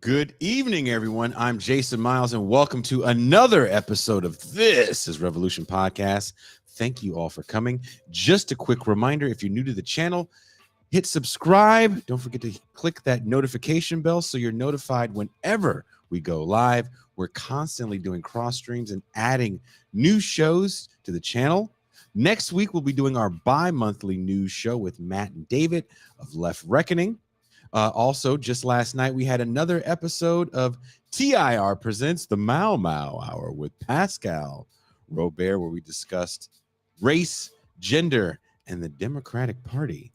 Good evening, everyone. I'm Jason Miles, and welcome to another episode of This is Revolution Podcast. Thank you all for coming. Just a quick reminder, if you're new to the channel, hit subscribe. Don't forget to click that notification bell so you're notified whenever we go live. We're constantly doing cross streams and adding new shows to the channel. Next week, we'll be doing our bi-monthly news show with Matt and David of Left Reckoning. Also, just last night, we had another episode of TIR Presents the Mau Mau Hour with Pascal Robert, where we discussed race, gender, and the Democratic Party.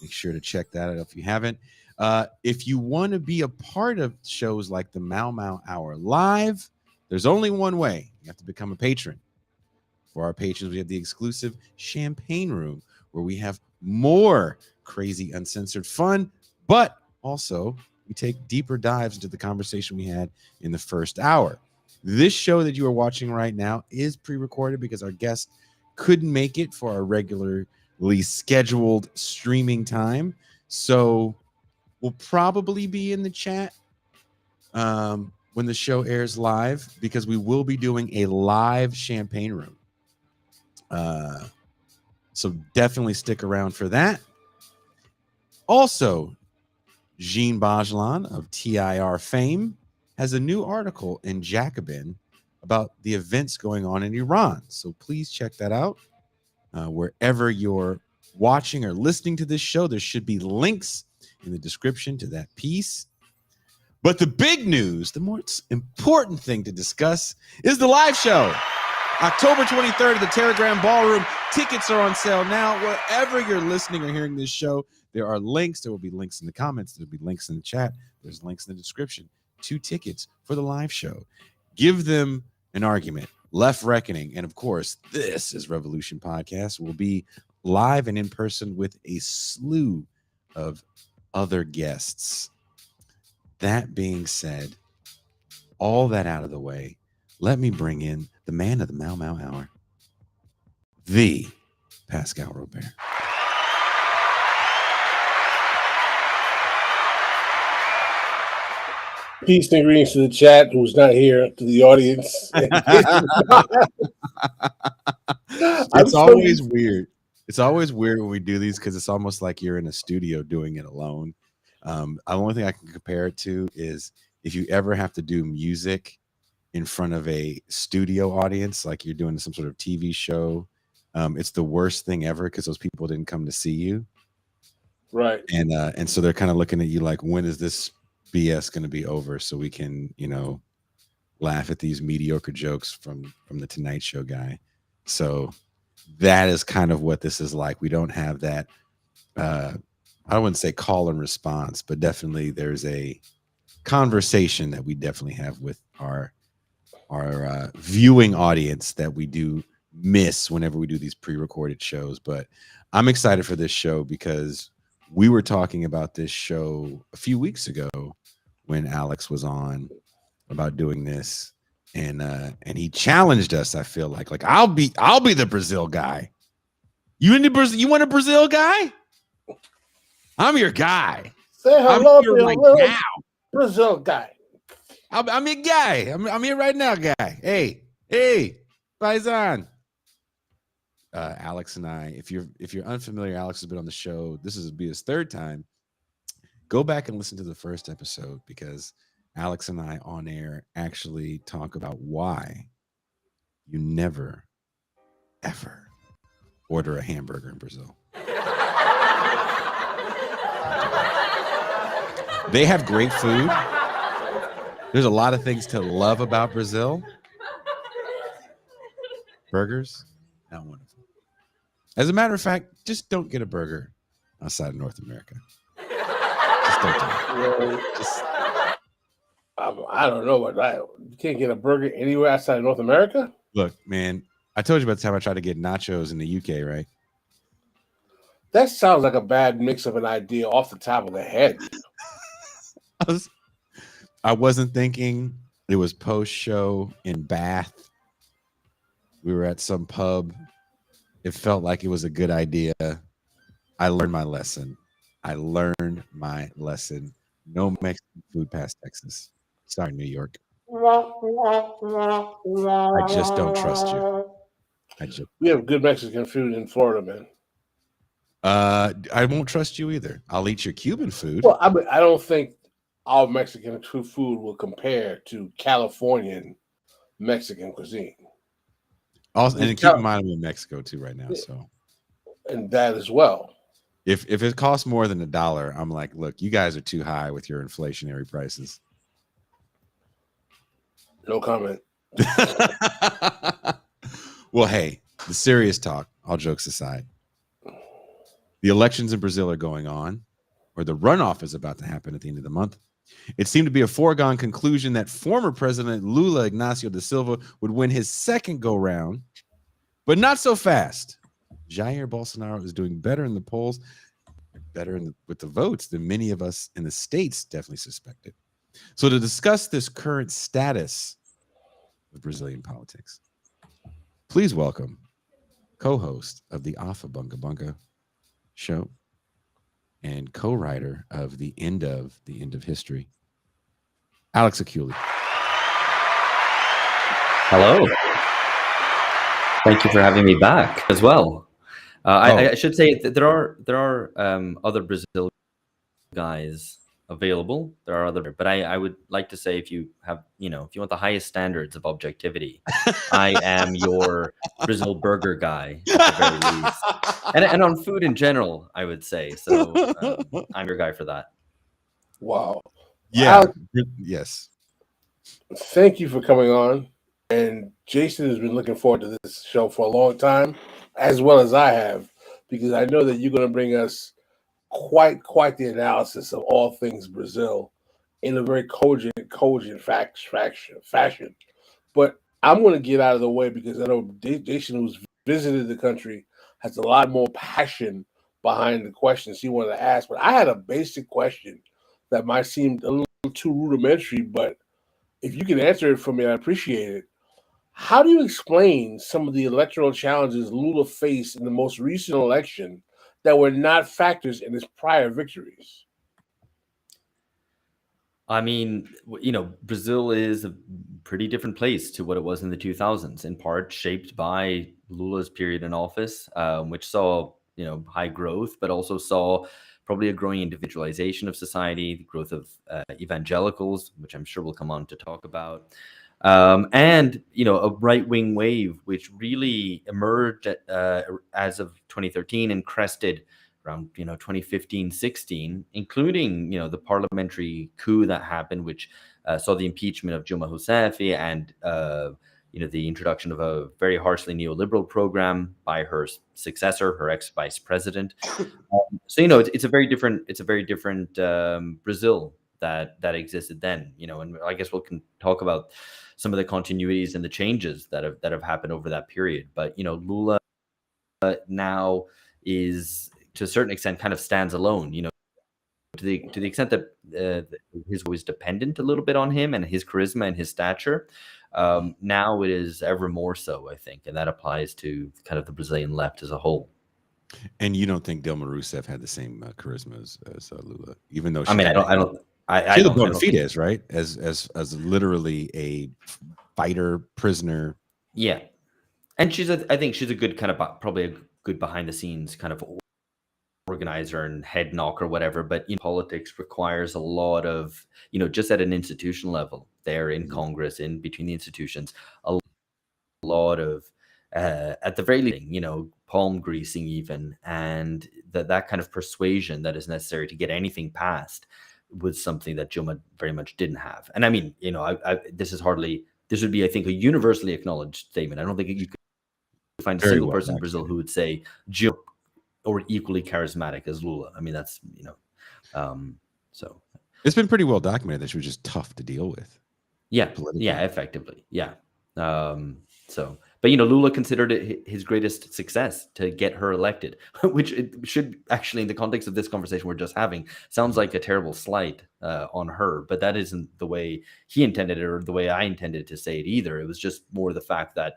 Make sure to check that out if you haven't. If you want to be a part of shows like the Mau Mau Hour live, there's only one way. You have to become a patron. For our patrons, we have the exclusive Champagne Room, where we have more crazy, uncensored fun, but also we take deeper dives into the conversation we had in the first hour. This show that you are watching right now is pre-recorded because our guest couldn't make it for our regularly scheduled streaming time. So we'll probably be in the chat when the show airs live, because we will be doing a live Champagne Room. So definitely stick around for that. Also, Jean Bajlan of TIR fame has a new article in Jacobin about the events going on in Iran. So please check that out. Wherever you're watching or listening to this show, there should be links in the description to that piece. But the big news, the most important thing to discuss, is the live show. October 23rd at the Teragram Ballroom. Tickets are on sale now. Wherever you're listening or hearing this show, there are links. There will be links in the comments. There will be links in the chat. There's links in the description. 2 tickets for the live show. Give them an argument. Left Reckoning. And of course, This is Revolution Podcast will be live and in person with a slew of other guests. That being said, all that out of the way, let me bring in the man of the Mau Mau Hour, the Pascal Robert. Peace and greetings to the chat, who's not here, to the audience. It's always weird. It's always weird when we do these because it's almost like you're in a studio doing it alone. The only thing I can compare it to is if you ever have to do music in front of a studio audience, like you're doing some sort of TV show. It's the worst thing ever because those people didn't come to see you. Right. And so they're kind of looking at you like, when is this BS going to be over so we can, laugh at these mediocre jokes from the Tonight Show guy. So that is kind of what this is like. We don't have that, I wouldn't say call and response, but definitely there's a conversation that we definitely have with our viewing audience that we do miss whenever we do these pre-recorded shows. But I'm excited for this show because we were talking about this show a few weeks ago when Alex was on about doing this, and he challenged us. I feel like I'll be the Brazil guy. You in the Brazil? You want a Brazil guy? I'm your guy. Say hello I'm to here right now. Brazil guy. I'm your guy. I'm here right now, guy. Hey, Paisan. Alex and I, if you're unfamiliar, Alex has been on the show. This will be his 3rd time. Go back and listen to the first episode because Alex and I on air actually talk about why you never, ever order a hamburger in Brazil. They have great food. There's a lot of things to love about Brazil. Burgers, not wonderful. As a matter of fact, just don't get a burger outside of North America. Just don't do it. I don't know what you can't get a burger anywhere outside of North America. Look, man, I told you about the time I tried to get nachos in the UK, right? That sounds like a bad mix of an idea off the top of the head. I wasn't thinking. It was post-show in Bath. We were at some pub. It felt like it was a good idea. I learned my lesson. I learned my lesson. No Mexican food past Texas. Sorry, New York. I just don't trust you. We have good Mexican food in Florida, man. I won't trust you either. I'll eat your Cuban food. Well, I don't think our Mexican food will compare to Californian Mexican cuisine. Also, and keep in mind I'm in Mexico too right now, so and that as well. If it costs more than $1, I'm like, look, you guys are too high with your inflationary prices. No comment. Well, hey, the serious talk, all jokes aside, the elections in Brazil are going on, or the runoff is about to happen at the end of the month. It seemed to be a foregone conclusion that former President Lula Ignacio da Silva would win his second go-round, but not so fast. Jair Bolsonaro is doing better in the polls, better with the votes than many of us in the States definitely suspected. So to discuss this current status of Brazilian politics, please welcome co-host of the Alpha Bunga Bunga show and co-writer of The End of History, Alex Hochuli. Hello. Thank you for having me back as well. I should say that there are other Brazil guys available. There are other, but I would like to say if you want the highest standards of objectivity, I am your Brazil burger guy at the very least, and on food in general, I would say. So I'm your guy for that. Wow. Yeah. Yes. Thank you for coming on. And Jason has been looking forward to this show for a long time, as well as I have, because I know that you're going to bring us quite the analysis of all things Brazil in a very cogent fashion. But I'm going to get out of the way because I know Jason, who's visited the country, has a lot more passion behind the questions he wanted to ask. But I had a basic question that might seem a little too rudimentary, but if you can answer it for me, I appreciate it. How do you explain some of the electoral challenges Lula faced in the most recent election that were not factors in his prior victories? I mean, Brazil is a pretty different place to what it was in the 2000s, in part shaped by Lula's period in office, which saw, high growth, but also saw probably a growing individualization of society, the growth of evangelicals, which I'm sure we'll come on to talk about. And a right-wing wave which really emerged as of 2013 and crested around 2015-16, including the parliamentary coup that happened, which saw the impeachment of Dilma Rousseff and the introduction of a very harshly neoliberal program by her successor, her ex-vice president. So it's a very different Brazil that existed then. And I guess we can talk about some of the continuities and the changes that have happened over that period. But Lula now is, to a certain extent, kind of stands alone. To the extent that his was dependent a little bit on him and his charisma and his stature. Now it is ever more so, I think, and that applies to kind of the Brazilian left as a whole. And you don't think Dilma Rousseff had the same charisma as Lula, even though she I don't she had the bona fides, right? As literally a fighter prisoner. Yeah, and I think she's a good kind of probably a good behind the scenes kind of organizer and head knock or whatever. But politics requires a lot of just at an institutional level there in Congress, in between the institutions, a lot of at the very least, palm greasing even, and that kind of persuasion that is necessary to get anything passed was something that Dilma very much didn't have. And I mean, this would be, I think, a universally acknowledged statement. I don't think you could find a single person in Brazil who would say Dilma or equally charismatic as Lula. I mean, that's so it's been pretty well documented that she was just tough to deal with. Yeah, effectively, yeah. But Lula considered it his greatest success to get her elected, which it should actually, in the context of this conversation we're just having, sounds like a terrible slight on her. But that isn't the way he intended it or the way I intended to say it either. It was just more the fact that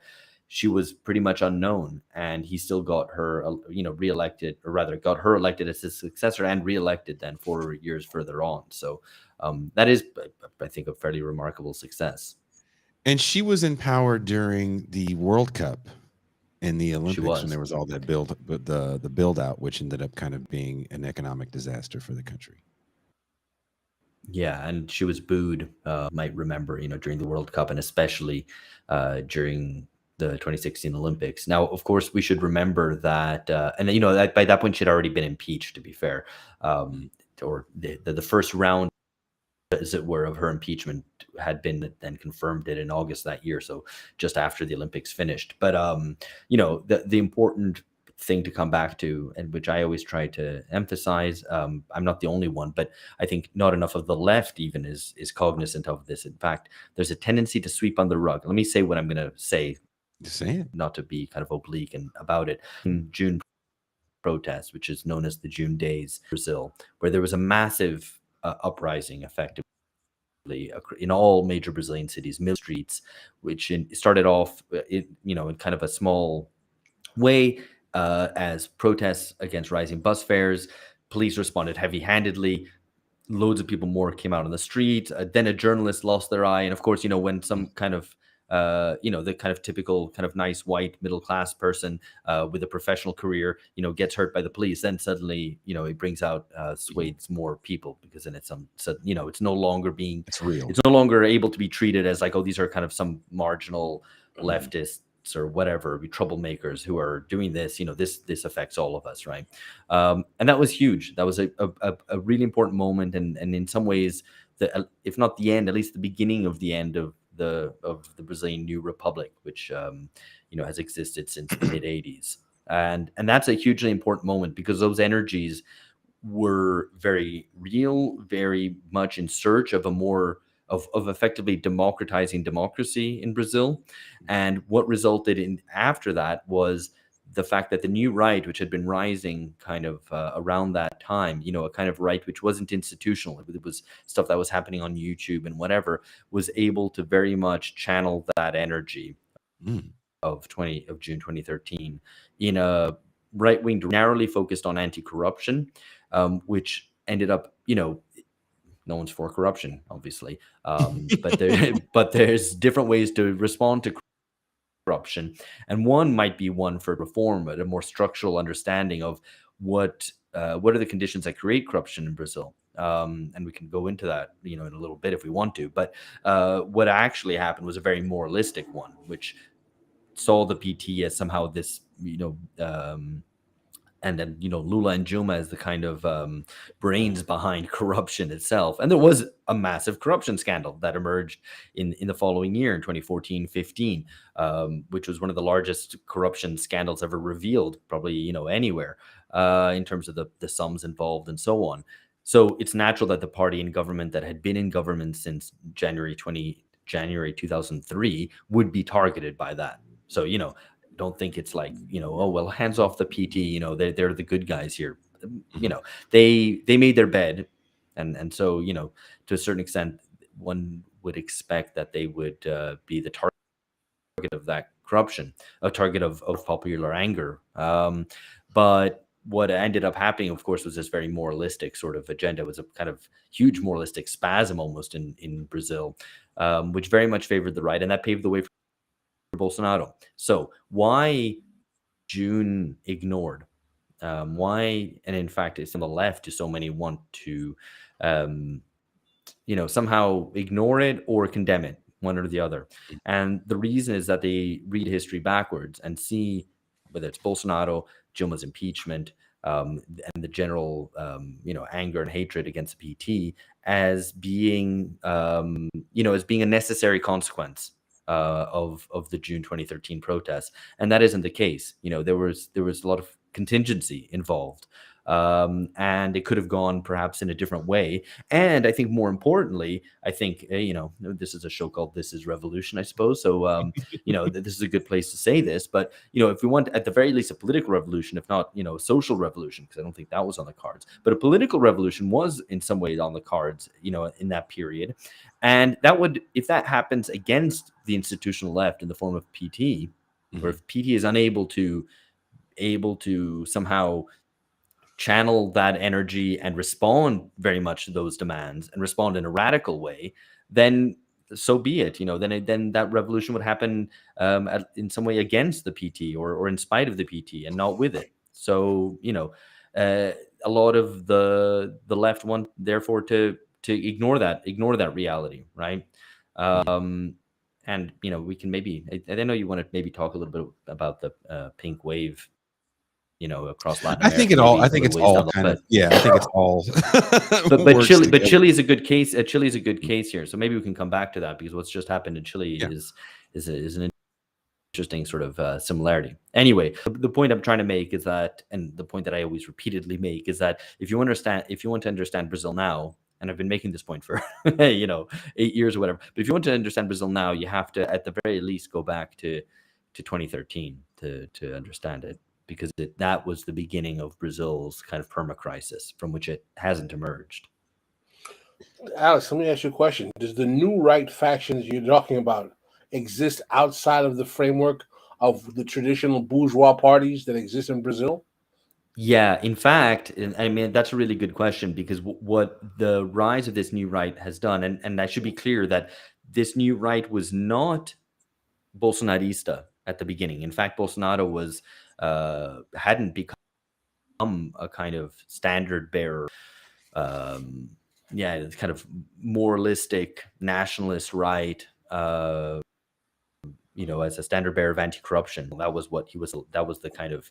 she was pretty much unknown, and he still got her, reelected, or rather got her elected as his successor and reelected then 4 years further on. So that is, I think, a fairly remarkable success. And she was in power during the World Cup and the Olympics when was. there was all that the build out, which ended up kind of being an economic disaster for the country. Yeah, and she was booed, might remember, during the World Cup, and especially during the 2016 Olympics. Now, of course, we should remember that, and by that point she'd already been impeached, to be fair, or the first round, as it were, of her impeachment had been then confirmed in August that year, so just after the Olympics finished. But the important thing to come back to, and which I always try to emphasize, I'm not the only one, but I think not enough of the left even is cognizant of this. In fact, there's a tendency to sweep under the rug. Let me say what I'm going to say, not to be kind of oblique and about it. In June protest, which is known as the June Days, Brazil, where there was a massive uprising, effectively, in all major Brazilian cities, middle streets, which started off in kind of a small way as protests against rising bus fares. Police responded heavy-handedly. Loads of people more came out on the street. Then a journalist lost their eye, and of course, when some kind of the kind of typical kind of nice white middle class person with a professional career, gets hurt by the police, then suddenly, it brings out swathes more people, because then it's it's no longer it's real. It's no longer able to be treated as like, oh, these are kind of some marginal leftists or whatever, troublemakers who are doing this. This affects all of us, right? And that was huge. That was a really important moment, and in some ways, if not the end, at least the beginning of the end of the Brazilian New Republic, which has existed since the mid 80s, and that's a hugely important moment, because those energies were very real, very much in search of a more of effectively democratizing democracy in Brazil. And what resulted in after that was the fact that the new right, which had been rising kind of around that time, a kind of right which wasn't institutional, it was stuff that was happening on YouTube and whatever, was able to very much channel that energy of June 2013 in a right wing narrowly focused on anti-corruption, which ended up, no one's for corruption, obviously, but there's different ways to respond to corruption, and one might be one for reform, but a more structural understanding of what are the conditions that create corruption in Brazil. And we can go into that, in a little bit if we want to. But what actually happened was a very moralistic one, which saw the PT as somehow this, and then Lula and Dilma as the kind of brains behind corruption itself. And there was a massive corruption scandal that emerged in the following year, in 2014-15, which was one of the largest corruption scandals ever revealed, probably anywhere, in terms of the sums involved and so on. So it's natural that the party in government that had been in government since January 2003 would be targeted by that. So don't think it's like, oh, well, hands off the PT, they're the good guys here. They made their bed. And so, to a certain extent, one would expect that they would be the target of that corruption, a target of popular anger. But what ended up happening, of course, was this very moralistic sort of agenda. It was a kind of huge moralistic spasm almost in Brazil, which very much favored the right. And that paved the way for Bolsonaro. So why June ignored? Why? And in fact, it's on the left, so many want to, somehow ignore it or condemn it, one or the other. And the reason is that they read history backwards and see whether it's Bolsonaro, Dilma's impeachment, and the general, anger and hatred against the PT as being, as being a necessary consequence of the June 2013 protests. And that isn't the case. There was a lot of contingency involved, and it could have gone perhaps in a different way. And I think more importantly, this is a show called This Is Revolution, I suppose. So, this is a good place to say this. But, if we want at the very least a political revolution, if not, a social revolution, because I don't think that was on the cards, but a political revolution was in some way on the cards, in that period. And that would, if that happens against the institutional left in the form of PT, or if PT is able to somehow channel that energy and respond very much to those demands and respond in a radical way, then so be it. Then that revolution would happen in some way against the PT or in spite of the PT and not with it. So a lot of the left want therefore to ignore that reality, right? And we can maybe, I know you want to maybe talk a little bit about the pink wave, across Latin I think America. I think it's all kind of, I think it's all but works Chile together. is a good case. Chile is a good case here. So maybe we can come back to that, because what's just happened in Chile is an interesting sort of similarity. Anyway, the point I'm trying to make is that, and the point that I always repeatedly make, is that if you want to understand Brazil now, and I've been making this point for 8 years or whatever, but if you want to understand Brazil now, you have to at the very least go back to 2013 to understand it, because that was the beginning of Brazil's kind of perma-crisis from which it hasn't emerged. Alex, let me ask you a question. Does the new right factions you're talking about exist outside of the framework of the traditional bourgeois parties that exist in Brazil? Yeah, in fact, I mean, that's a really good question, because what the rise of this new right has done, and I should be clear that this new right was not Bolsonarista at the beginning. In fact, Bolsonaro hadn't become a kind of standard bearer, it's kind of moralistic nationalist right, as a standard bearer of anti-corruption. That was what he was. That was the kind of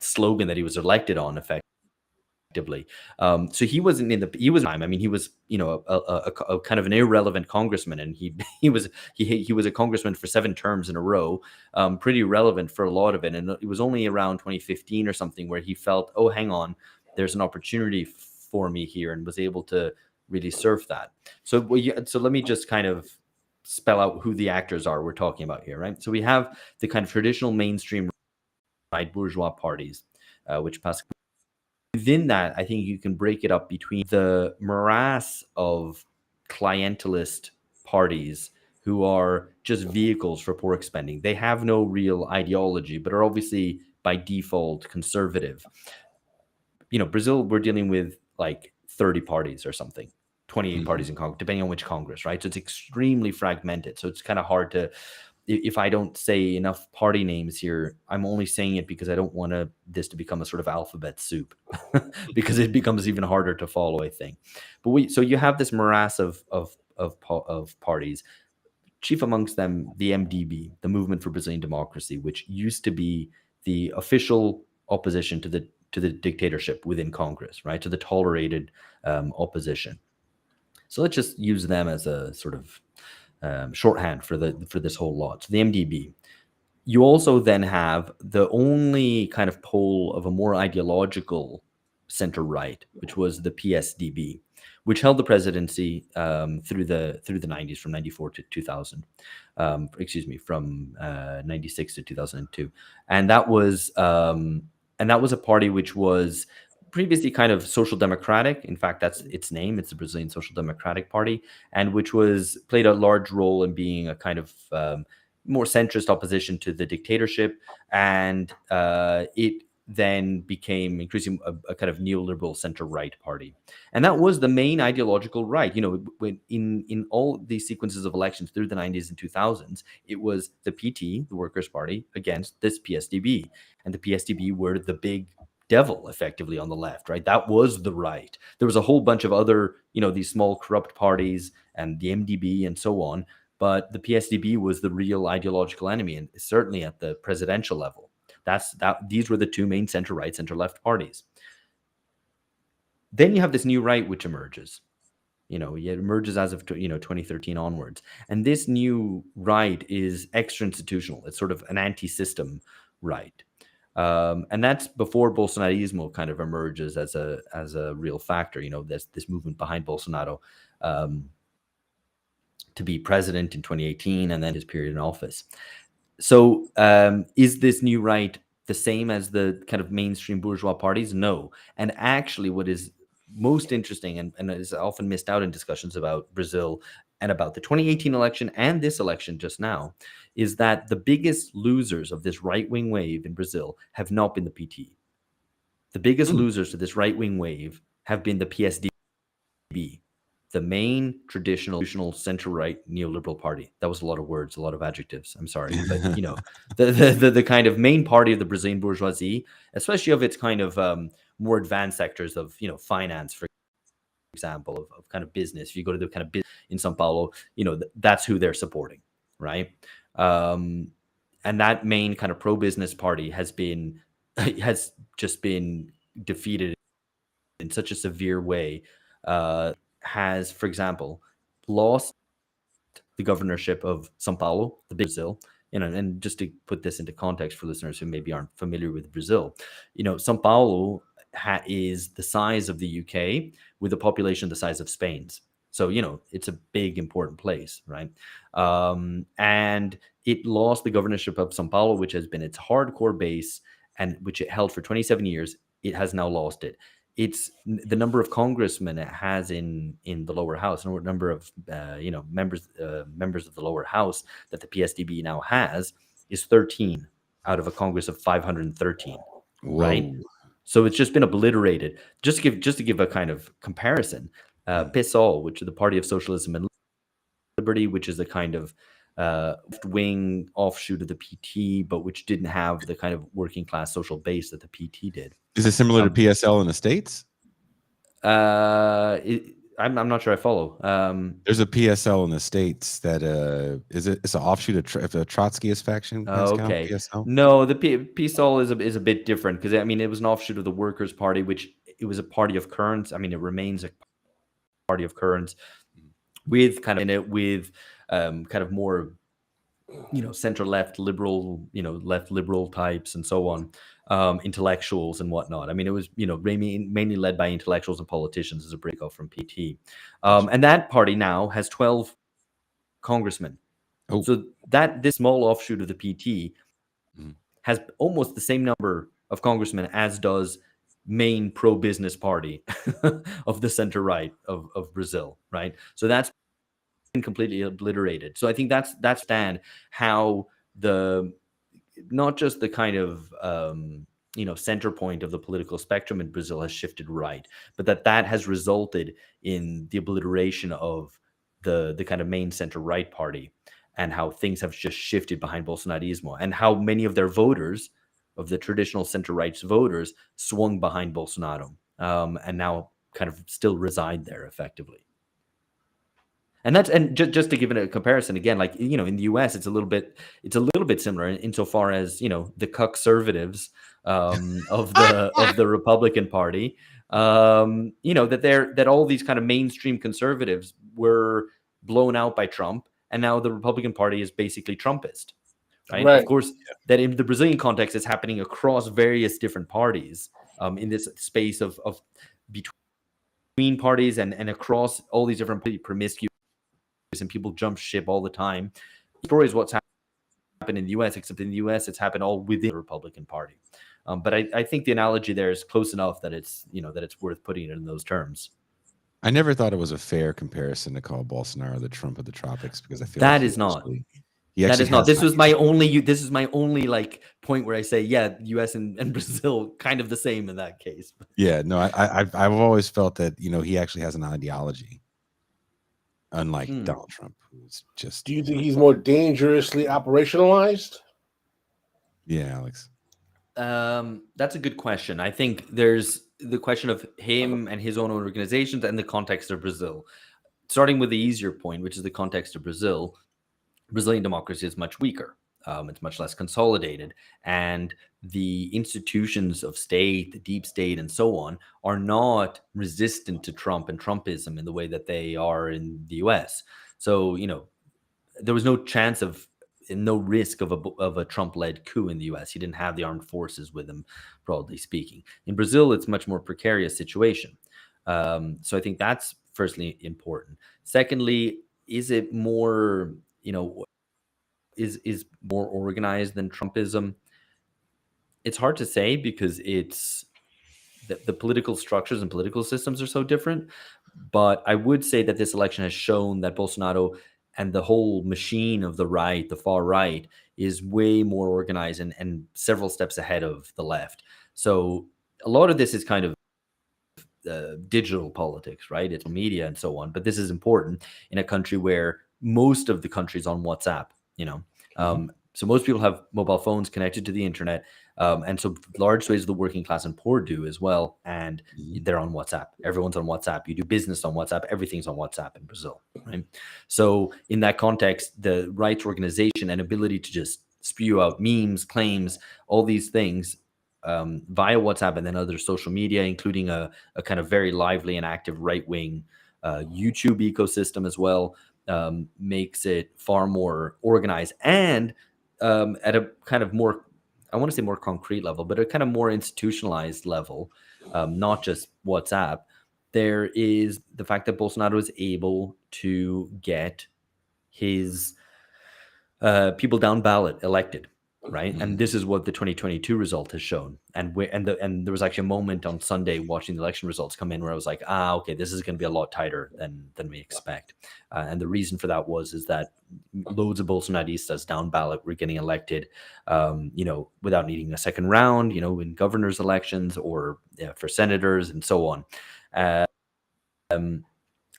slogan that he was elected on, effectively. So he wasn't he was a kind of an irrelevant congressman, and he was a congressman for 7 terms in a row, pretty relevant for a lot of it. And it was only around 2015 or something where he felt, oh, hang on, there's an opportunity for me here, and was able to really surf that. So let me just kind of spell out who the actors are we're talking about here, right? So we have the kind of traditional mainstream right bourgeois parties, which Pascal. Within that, I think you can break it up between the morass of clientelist parties who are just vehicles for pork spending. They have no real ideology, but are obviously by default conservative. Brazil, we're dealing with like 30 parties or something, 28 parties in Congress, depending on which Congress, right? So it's extremely fragmented. So it's kind of hard to, if I don't say enough party names here, I'm only saying it because I don't want this to become a sort of alphabet soup, because it becomes even harder to follow, I think. But so you have this morass of parties, chief amongst them the MDB, the Movement for Brazilian Democracy, which used to be the official opposition to the dictatorship within Congress, right? To the tolerated opposition. So let's just use them as a sort of shorthand for this whole lot. So the MDB. You also then have the only kind of pole of a more ideological center right, which was the PSDB, which held the presidency through the 90s, from 94 to 2000. From 96 to 2002, and that was a party which was previously kind of social democratic. In fact, that's its name. It's the Brazilian Social Democratic Party, and which played a large role in being a kind of more centrist opposition to the dictatorship. And it then became increasingly a kind of neoliberal center-right party. And that was the main ideological right. When in all these sequences of elections through the 90s and 2000s, it was the PT, the Workers' Party, against this PSDB. And the PSDB were the big devil, effectively, on the left, right? That was the right. There was a whole bunch of other, these small corrupt parties and the MDB and so on, but the PSDB was the real ideological enemy, and certainly at the presidential level. These were the two main center-right, center-left parties. Then you have this new right which emerges. It emerges as of 2013 onwards, and this new right is extra-institutional. It's sort of an anti-system right. And that's before Bolsonarismo kind of emerges as a real factor. This movement behind Bolsonaro to be president in 2018, and then his period in office. So is this new right the same as the kind of mainstream bourgeois parties? No. And actually, what is most interesting and is often missed out in discussions about Brazil and about the 2018 election and this election just now is that the biggest losers of this right-wing wave in Brazil have not been the PT. The biggest losers to this right-wing wave have been the PSDB, the main traditional center-right neoliberal party. That was a lot of words, a lot of adjectives. I'm sorry, but the kind of main party of the Brazilian bourgeoisie, especially of its kind of more advanced sectors of finance, for example, of kind of business. If you go to the kind of business in São Paulo, that's who they're supporting, right? And that main kind of pro-business party has just been defeated in such a severe way. Has, for example, lost the governorship of São Paulo, the big Brazil. And just to put this into context for listeners who maybe aren't familiar with Brazil, São Paulo is the size of the UK with a population the size of Spain's. So, it's a big, important place, right? And it lost the governorship of São Paulo, which has been its hardcore base and which it held for 27 years. It has now lost it. It's the number of congressmen it has in the lower house, and the number of members of the lower house that the PSDB now has is 13 out of a Congress of 513. Whoa. Right? So it's just been obliterated. Just to give a kind of comparison, PSOL, which is the Party of Socialism and Liberty, which is a kind of left-wing offshoot of the PT, but which didn't have the kind of working class social base that the PT did. Is it similar to PSL in the States? I'm not sure I follow. There's a PSL in the States that it's an offshoot of the Trotskyist faction. Okay. PSL? No, the PSOL is a bit different because it was an offshoot of the Workers' Party, which it was a party of currents. It remains a party of currents with kind of more center left liberal, left liberal types and so on, intellectuals and whatnot. It was mainly led by intellectuals and politicians as a breakoff from PT, and that party now has 12 congressmen. Oh. So this small offshoot of the PT has almost the same number of congressmen as does main pro-business party of the center right of Brazil, right? So that's been completely obliterated. So I think that's how not just the kind of center point of the political spectrum in Brazil has shifted right, but that has resulted in the obliteration of the kind of main center right party, and how things have just shifted behind Bolsonarismo, and how many of their voters, of the traditional center right's voters, swung behind Bolsonaro, and now kind of still reside there effectively. And just to give it a comparison again, like in the U.S. it's a little bit similar insofar as the conservatives of the Republican Party, that all these kind of mainstream conservatives were blown out by Trump, and now the Republican Party is basically Trumpist, right? Of course, that in the Brazilian context is happening across various different parties in this space of between parties and across all these different promiscuous. And people jump ship all the time. The story is what's happened in the U.S., except in the U.S. it's happened all within the Republican Party. But I think the analogy there is close enough that it's worth putting it in those terms. I never thought it was a fair comparison to call Bolsonaro the Trump of the tropics, because I feel that is not. That is not. This is my only like point where I say, yeah, U.S. and Brazil kind of the same in that case. Yeah, no, I've always felt that he actually has an ideology. Unlike Donald Trump, who's just... Do you think he's more dangerously operationalized? Yeah, Alex. That's a good question. I think there's the question of him and his own organizations and the context of Brazil. Starting with the easier point, which is the context of Brazil, Brazilian democracy is much weaker. It's much less consolidated, and the institutions of state, the deep state, and so on are not resistant to Trump and Trumpism in the way that they are in the U.S. So, there was no chance of, no risk of a Trump-led coup in the U.S. He didn't have the armed forces with him, broadly speaking. In Brazil, it's a much more precarious situation. So I think that's firstly important. Secondly, is it more, is more organized than Trumpism? It's hard to say because it's the political structures and political systems are so different. But I would say that this election has shown that Bolsonaro and the whole machine of the right, the far right, is way more organized and several steps ahead of the left. So a lot of this is kind of digital politics, right? It's media and so on. But this is important in a country where most of the country's on WhatsApp, you know. So most people have mobile phones connected to the internet. And so large swathes of the working class and poor do as well. And they're on WhatsApp. Everyone's on WhatsApp. You do business on WhatsApp. Everything's on WhatsApp in Brazil, right? So in that context, the rights organization and ability to just spew out memes, claims, all these things via WhatsApp and then other social media, including a kind of very lively and active right-wing YouTube ecosystem as well, makes it far more organized and at a kind of more, I want to say more concrete level, but a kind of more institutionalized level, not just WhatsApp. There is the fact that Bolsonaro is able to get his people down ballot elected, right? And this is what the 2022 result has shown. And there was actually a moment on Sunday watching the election results come in where I was like, okay, this is going to be a lot tighter than we expect. And the reason for that is that loads of Bolsonaristas down ballot were getting elected, without needing a second round, in governor's elections or for senators and so on.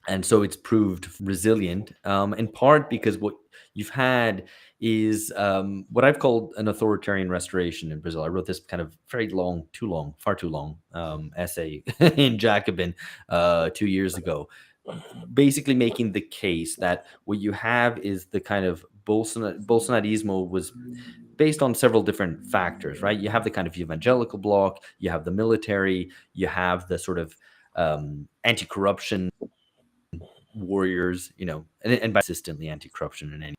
And so it's proved resilient, in part because what you've had is what I've called an authoritarian restoration in Brazil. I wrote this kind of very long, far too long essay in Jacobin 2 years ago, basically making the case that what you have is the kind of Bolsonarismo was based on several different factors, right? You have the kind of evangelical bloc, you have the military, you have the sort of anti-corruption warriors, and by consistently anti-corruption in any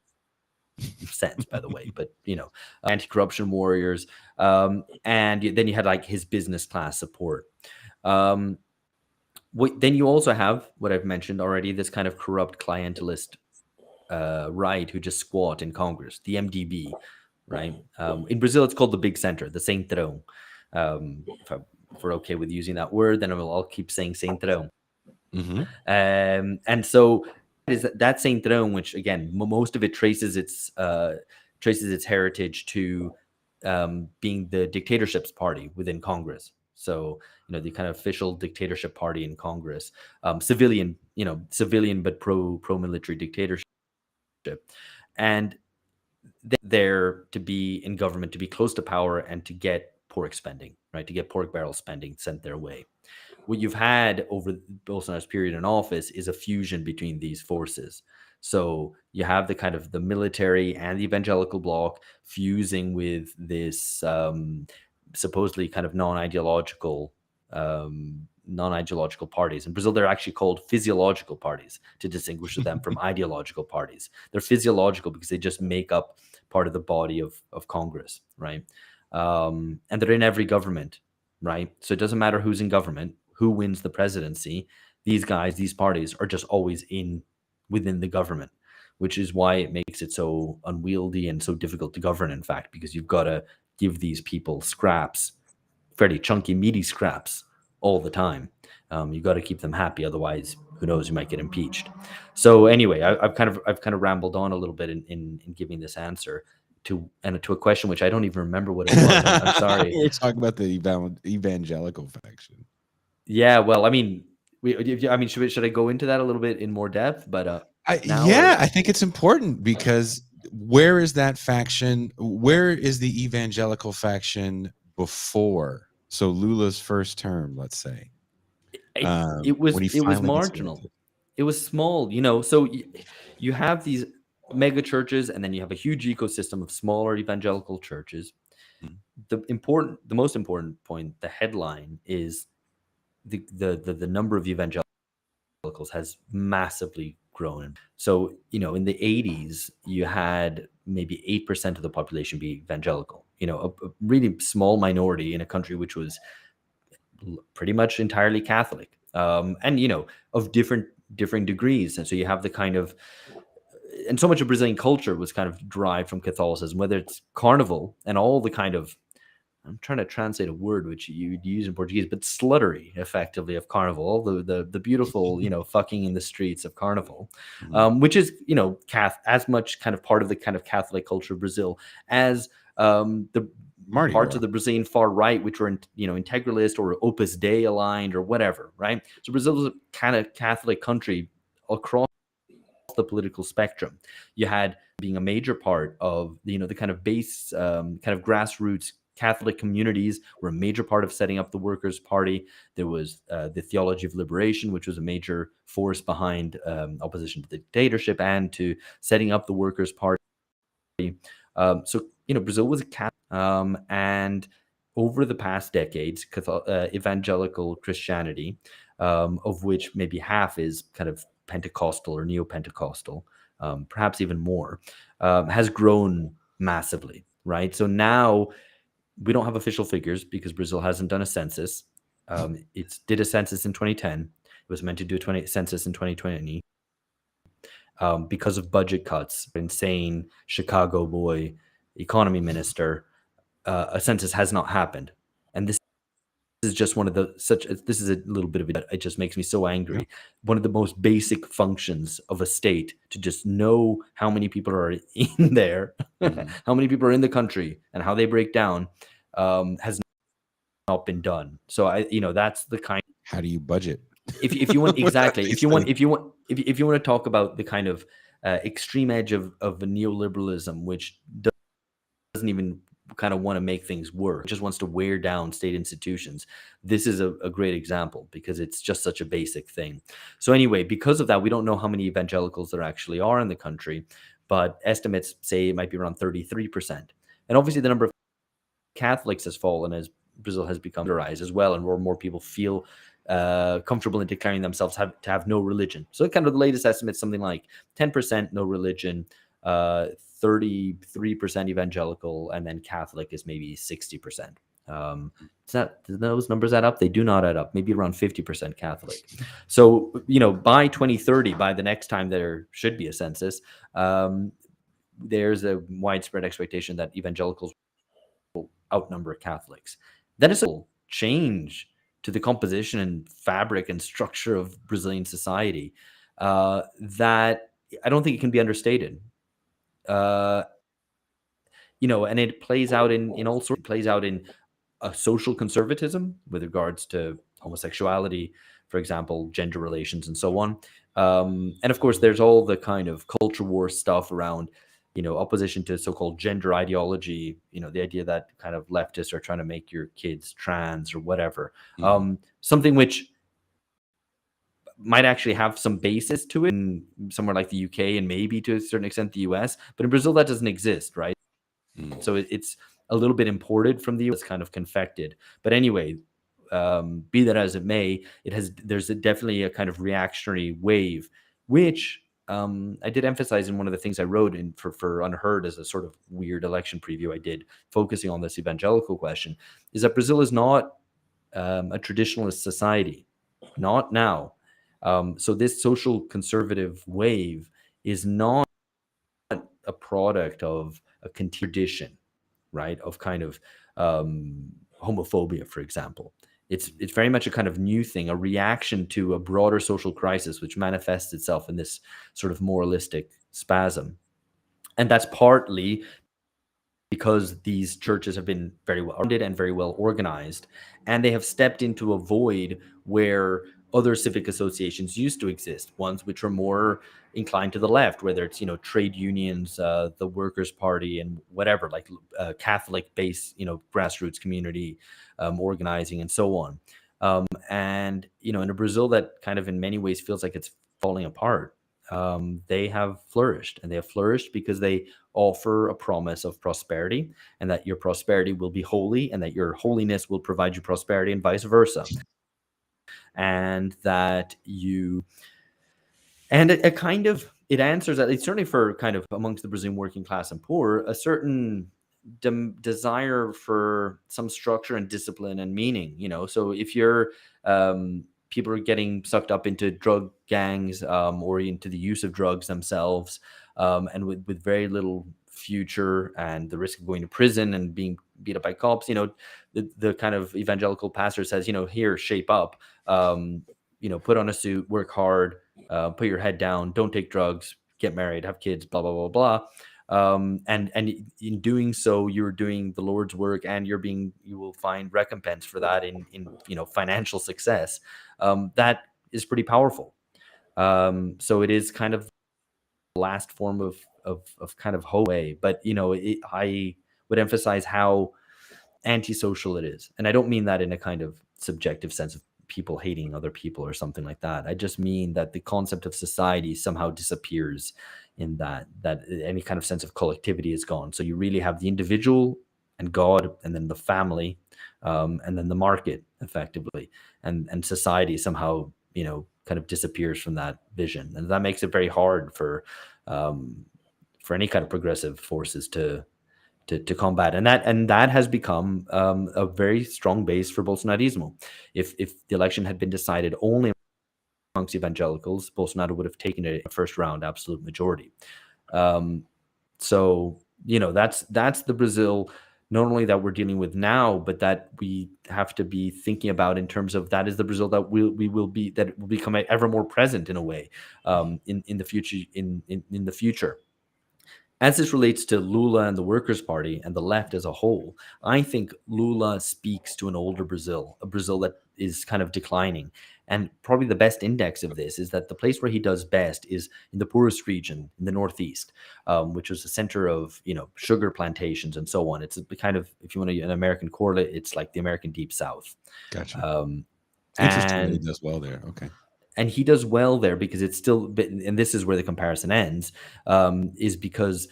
sense, by the way, but anti-corruption warriors, and then you had like his business class support. Then you also have what I've mentioned already, this kind of corrupt clientelist right who just squat in Congress, the MDB, right? In Brazil, it's called the Big Center, the Centrão. If we're okay with using that word, then I'll keep saying Centrão. And so is that Centrão, which again, most of it traces its heritage to being the dictatorship's party within Congress. So the kind of official dictatorship party in Congress, civilian but pro-military dictatorship, and there to be in government, to be close to power, and to get pork spending, right? To get pork barrel spending sent their way. What you've had over Bolsonaro's period in office is a fusion between these forces. So you have the kind of the military and the evangelical bloc fusing with this supposedly kind of non-ideological parties. In Brazil, they're actually called physiological parties to distinguish them from ideological parties. They're physiological because they just make up part of the body of Congress, right? And they're in every government, right? So it doesn't matter who's in government, who wins the presidency. These guys, these parties are just always within the government, which is why it makes it so unwieldy and so difficult to govern, in fact, because you've got to give these people scraps, fairly chunky, meaty scraps all the time. You've got to keep them happy. Otherwise, who knows, you might get impeached. So anyway, I've kind of rambled on a little bit in giving this answer to a question which I don't even remember what it was. I'm sorry. We're talking about the evangelical faction. Yeah, well, I mean, should I go into that a little bit in more depth? But I think it's important because where is that faction? Where is the evangelical faction before? So Lula's first term, let's say, it was marginal. It was small, So you have these mega churches, and then you have a huge ecosystem of smaller evangelical churches. The most important point, the headline is the number of evangelicals has massively grown. So, in the 80s, you had maybe 8% of the population be evangelical, a really small minority in a country which was pretty much entirely Catholic, and, of different degrees. And so you have the kind of, and so much of Brazilian culture was kind of derived from Catholicism, whether it's carnival and all the kind of I'm trying to translate a word which you'd use in Portuguese, but sluttery, effectively, of Carnival, the beautiful, fucking in the streets of Carnival, which is, as much kind of part of the kind of Catholic culture of Brazil as the Mardi parts Gras. of the Brazilian far right, which were, integralist or Opus Dei aligned or whatever, right? So Brazil is a kind of Catholic country across the political spectrum. You had being a major part of the kind of base, kind of grassroots Catholic communities were a major part of setting up the Workers' Party. There was the theology of liberation, which was a major force behind opposition to dictatorship and to setting up the Workers' Party. So, Brazil was a Catholic, and over the past decades, evangelical Christianity, of which maybe half is kind of Pentecostal or neo-Pentecostal, perhaps even more, has grown massively, right? So now we don't have official figures because Brazil hasn't done a census. It did a census in 2010. It was meant to do a census in 2020. Because of budget cuts, insane Chicago boy economy minister, a census has not happened. And this is just one of this is a little bit of it just makes me so angry. Yeah. One of the most basic functions of a state, to just know how many people are in there, how many people are in the country and how they break down, has not been done. So that's the kind. How do you budget? If you want, exactly, if you want to talk about the kind of extreme edge of neoliberalism, which doesn't even kind of want to make things work, just wants to wear down state institutions, this is a great example because it's just such a basic thing. So anyway, because of that, we don't know how many evangelicals there actually are in the country, but estimates say it might be around 33%. And obviously the number of Catholics has fallen as Brazil has become secularized as well, and more people feel comfortable in declaring themselves to have no religion. So kind of the latest estimate, something like 10% no religion, 33% evangelical, and then Catholic is maybe 60%. Do those numbers add up? They do not add up. Maybe around 50% Catholic. So, by 2030, by the next time there should be a census, there's a widespread expectation that evangelicals will outnumber Catholics. That is a change to the composition and fabric and structure of Brazilian society that I don't think it can be understated. And it plays out in all sorts. It plays out in a social conservatism with regards to homosexuality, for example, gender relations, and so on. And of course, there's all the kind of culture war stuff around, opposition to so-called gender ideology, the idea that kind of leftists are trying to make your kids trans or whatever, something which might actually have some basis to it in somewhere like the UK and maybe to a certain extent the US, but in Brazil that doesn't exist, right? So it's a little bit imported from the US, kind of confected. But anyway, be that as it may, there's definitely a kind of reactionary wave, which I did emphasize in one of the things I wrote in for Unheard as a sort of weird election preview I did, focusing on this evangelical question, is that Brazil is not a traditionalist society, not now. So this social conservative wave is not a product of a tradition, right, of kind of homophobia, for example. It's very much a kind of new thing, a reaction to a broader social crisis, which manifests itself in this sort of moralistic spasm. And that's partly because these churches have been very well funded and very well organized, and they have stepped into a void where other civic associations used to exist, ones which are more inclined to the left, whether it's, trade unions, the Workers' Party, and whatever, like Catholic-based, grassroots community organizing and so on. And, in a Brazil that kind of in many ways feels like it's falling apart, they have flourished, and they have flourished because they offer a promise of prosperity, and that your prosperity will be holy, and that your holiness will provide you prosperity, and vice versa. And that it answers that, it's certainly for kind of amongst the Brazilian working class and poor, a certain desire for some structure and discipline and meaning, so if you're people are getting sucked up into drug gangs or into the use of drugs themselves, and with very little future and the risk of going to prison and being beat up by cops, the kind of evangelical pastor says, here, shape up, put on a suit, work hard, put your head down, don't take drugs, get married, have kids, blah, blah, blah, blah. And in doing so, you're doing the Lord's work, and you will find recompense for that in financial success. That is pretty powerful. So it is kind of the last form of kind of hope, but I would emphasize how antisocial it is, and I don't mean that in a kind of subjective sense of people hating other people or something like that. I just mean that the concept of society somehow disappears in that any kind of sense of collectivity is gone. So you really have the individual and God, and then the family, and then the market, effectively, and society somehow kind of disappears from that vision, and that makes it very hard for any kind of progressive forces to combat, and that has become a very strong base for Bolsonarismo. If the election had been decided only amongst evangelicals, Bolsonaro would have taken it in the first round, absolute majority. So that's the Brazil not only that we're dealing with now, but that we have to be thinking about in terms of that is the Brazil that will become ever more present in a way in the future in the future. As this relates to Lula and the Workers' Party and the left as a whole, I think Lula speaks to an older Brazil, a Brazil that is kind of declining. And probably the best index of this is that the place where he does best is in the poorest region in the Northeast, which was the center of sugar plantations and so on. It's a kind of, if you want an American correlate, it's like the American Deep South. Gotcha. Interesting that he does well there. Okay. And he does well there because it's still, and this is where the comparison ends, is because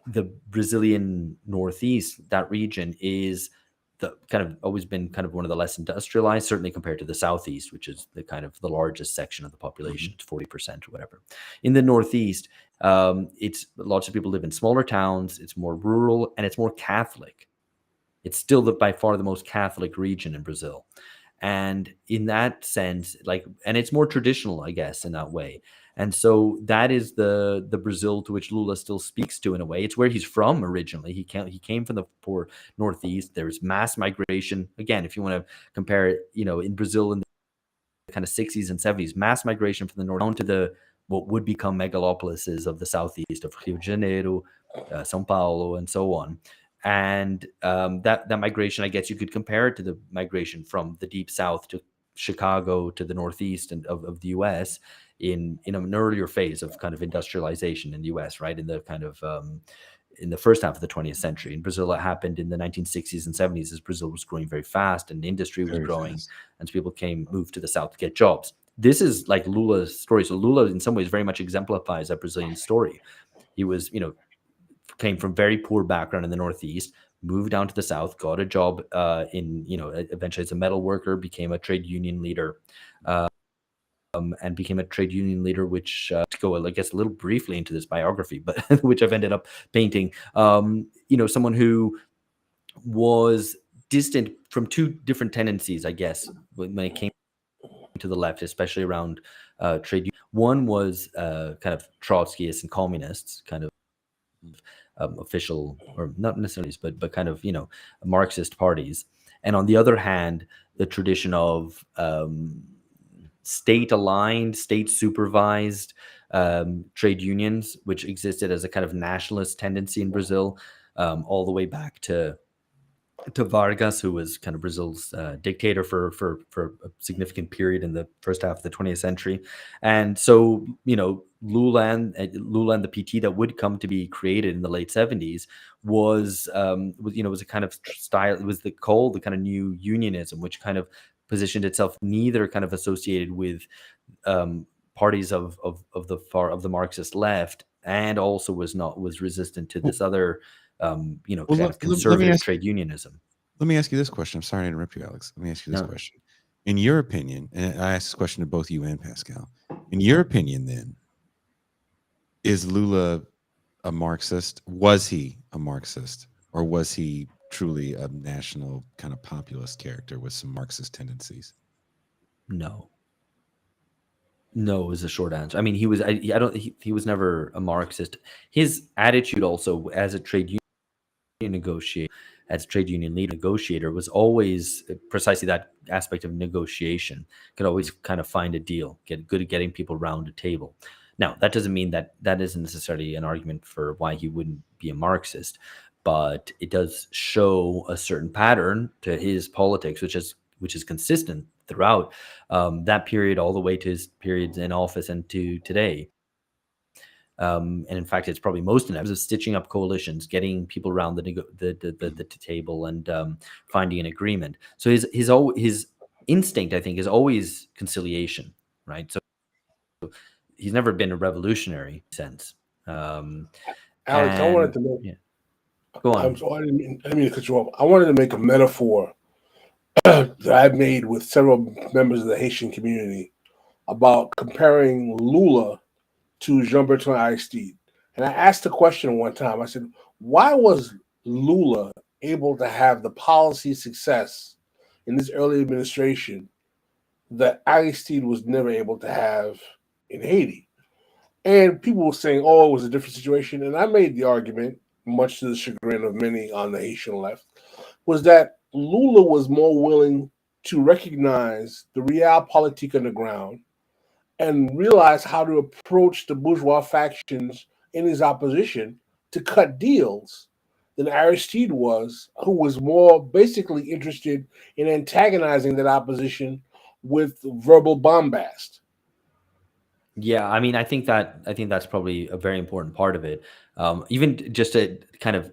the Brazilian Northeast, that region, is the kind of always been kind of one of the less industrialized, certainly compared to the Southeast, which is the kind of the largest section of the population, it's 40% or whatever. In the Northeast, it's lots of people live in smaller towns, it's more rural, and it's more Catholic. It's still by far the most Catholic region in Brazil. And in that sense, and it's more traditional, I guess, in that way. And so that is the Brazil to which Lula still speaks to in a way. It's where he's from originally. He came from the poor Northeast. There's mass migration. Again, if you want to compare it, in Brazil in the kind of 60s and 70s, mass migration from the north down to what would become megalopolises of the Southeast, of Rio de Janeiro, São Paulo, and so on. And that migration, I guess you could compare it to the migration from the Deep South to Chicago to the Northeast of the U.S. in an earlier phase of kind of industrialization in the U.S., right? In the kind of in the first half of the 20th century. In Brazil, it happened in the 1960s and 70s as Brazil was growing very fast and industry was growing, and so people moved to the South to get jobs. This is like Lula's story. So Lula, in some ways, very much exemplifies that Brazilian story. He was, came from very poor background in the Northeast, moved down to the South, got a job eventually as a metal worker, became a trade union leader, and became a trade union leader, which to go, I guess, a little briefly into this biography, but which I've ended up painting, someone who was distant from two different tendencies, I guess, when it came to the left, especially around trade. One was kind of Trotskyists and communists, kind of official, or not necessarily, but kind of Marxist parties, and on the other hand, the tradition of state-aligned, state-supervised trade unions, which existed as a kind of nationalist tendency in Brazil, all the way back to Vargas, who was kind of Brazil's dictator for a significant period in the first half of the 20th century. And so, Lula and the PT that would come to be created in the late 70s was a kind of style. It was the kind of new unionism, which kind of positioned itself neither kind of associated with parties of the Marxist left, and also was resistant to this other kind of conservative trade unionism. Let me ask you this question. I'm sorry to interrupt you, Alex. Let me ask you this question. In your opinion, and I ask this question to both you and Pascal, in your opinion, then, is Lula a Marxist? Was he a Marxist, or was he truly a national kind of populist character with some Marxist tendencies? No. No is a short answer. I mean, he was. I don't. He was never a Marxist. His attitude, also as a trade union negotiator, as trade union leader negotiator, was always precisely that aspect of negotiation. Could always kind of find a deal, get good at getting people around a table. Now, that doesn't mean that that isn't necessarily an argument for why he wouldn't be a Marxist, but it does show a certain pattern to his politics, which is consistent throughout that period all the way to his periods in office and to today. And in fact, it's probably most in of stitching up coalitions, getting people around the table, and finding an agreement. So his instinct, I think, is always conciliation, right? So he's never been a revolutionary sense. Alex, I wanted to make. Yeah. Go on. I'm sorry, I didn't mean to cut you off. I wanted to make a metaphor that I've made with several members of the Haitian community about comparing Lula to Jean-Bertrand Aristide. And I asked the question one time. I said, why was Lula able to have the policy success in this early administration that Aristide was never able to have in Haiti? And people were saying, oh, it was a different situation. And I made the argument, much to the chagrin of many on the Haitian left, was that Lula was more willing to recognize the realpolitik on the ground and realize how to approach the bourgeois factions in his opposition to cut deals than Aristide was, who was more basically interested in antagonizing that opposition with verbal bombast. Yeah, I mean, I think that's probably a very important part of it. Even just to kind of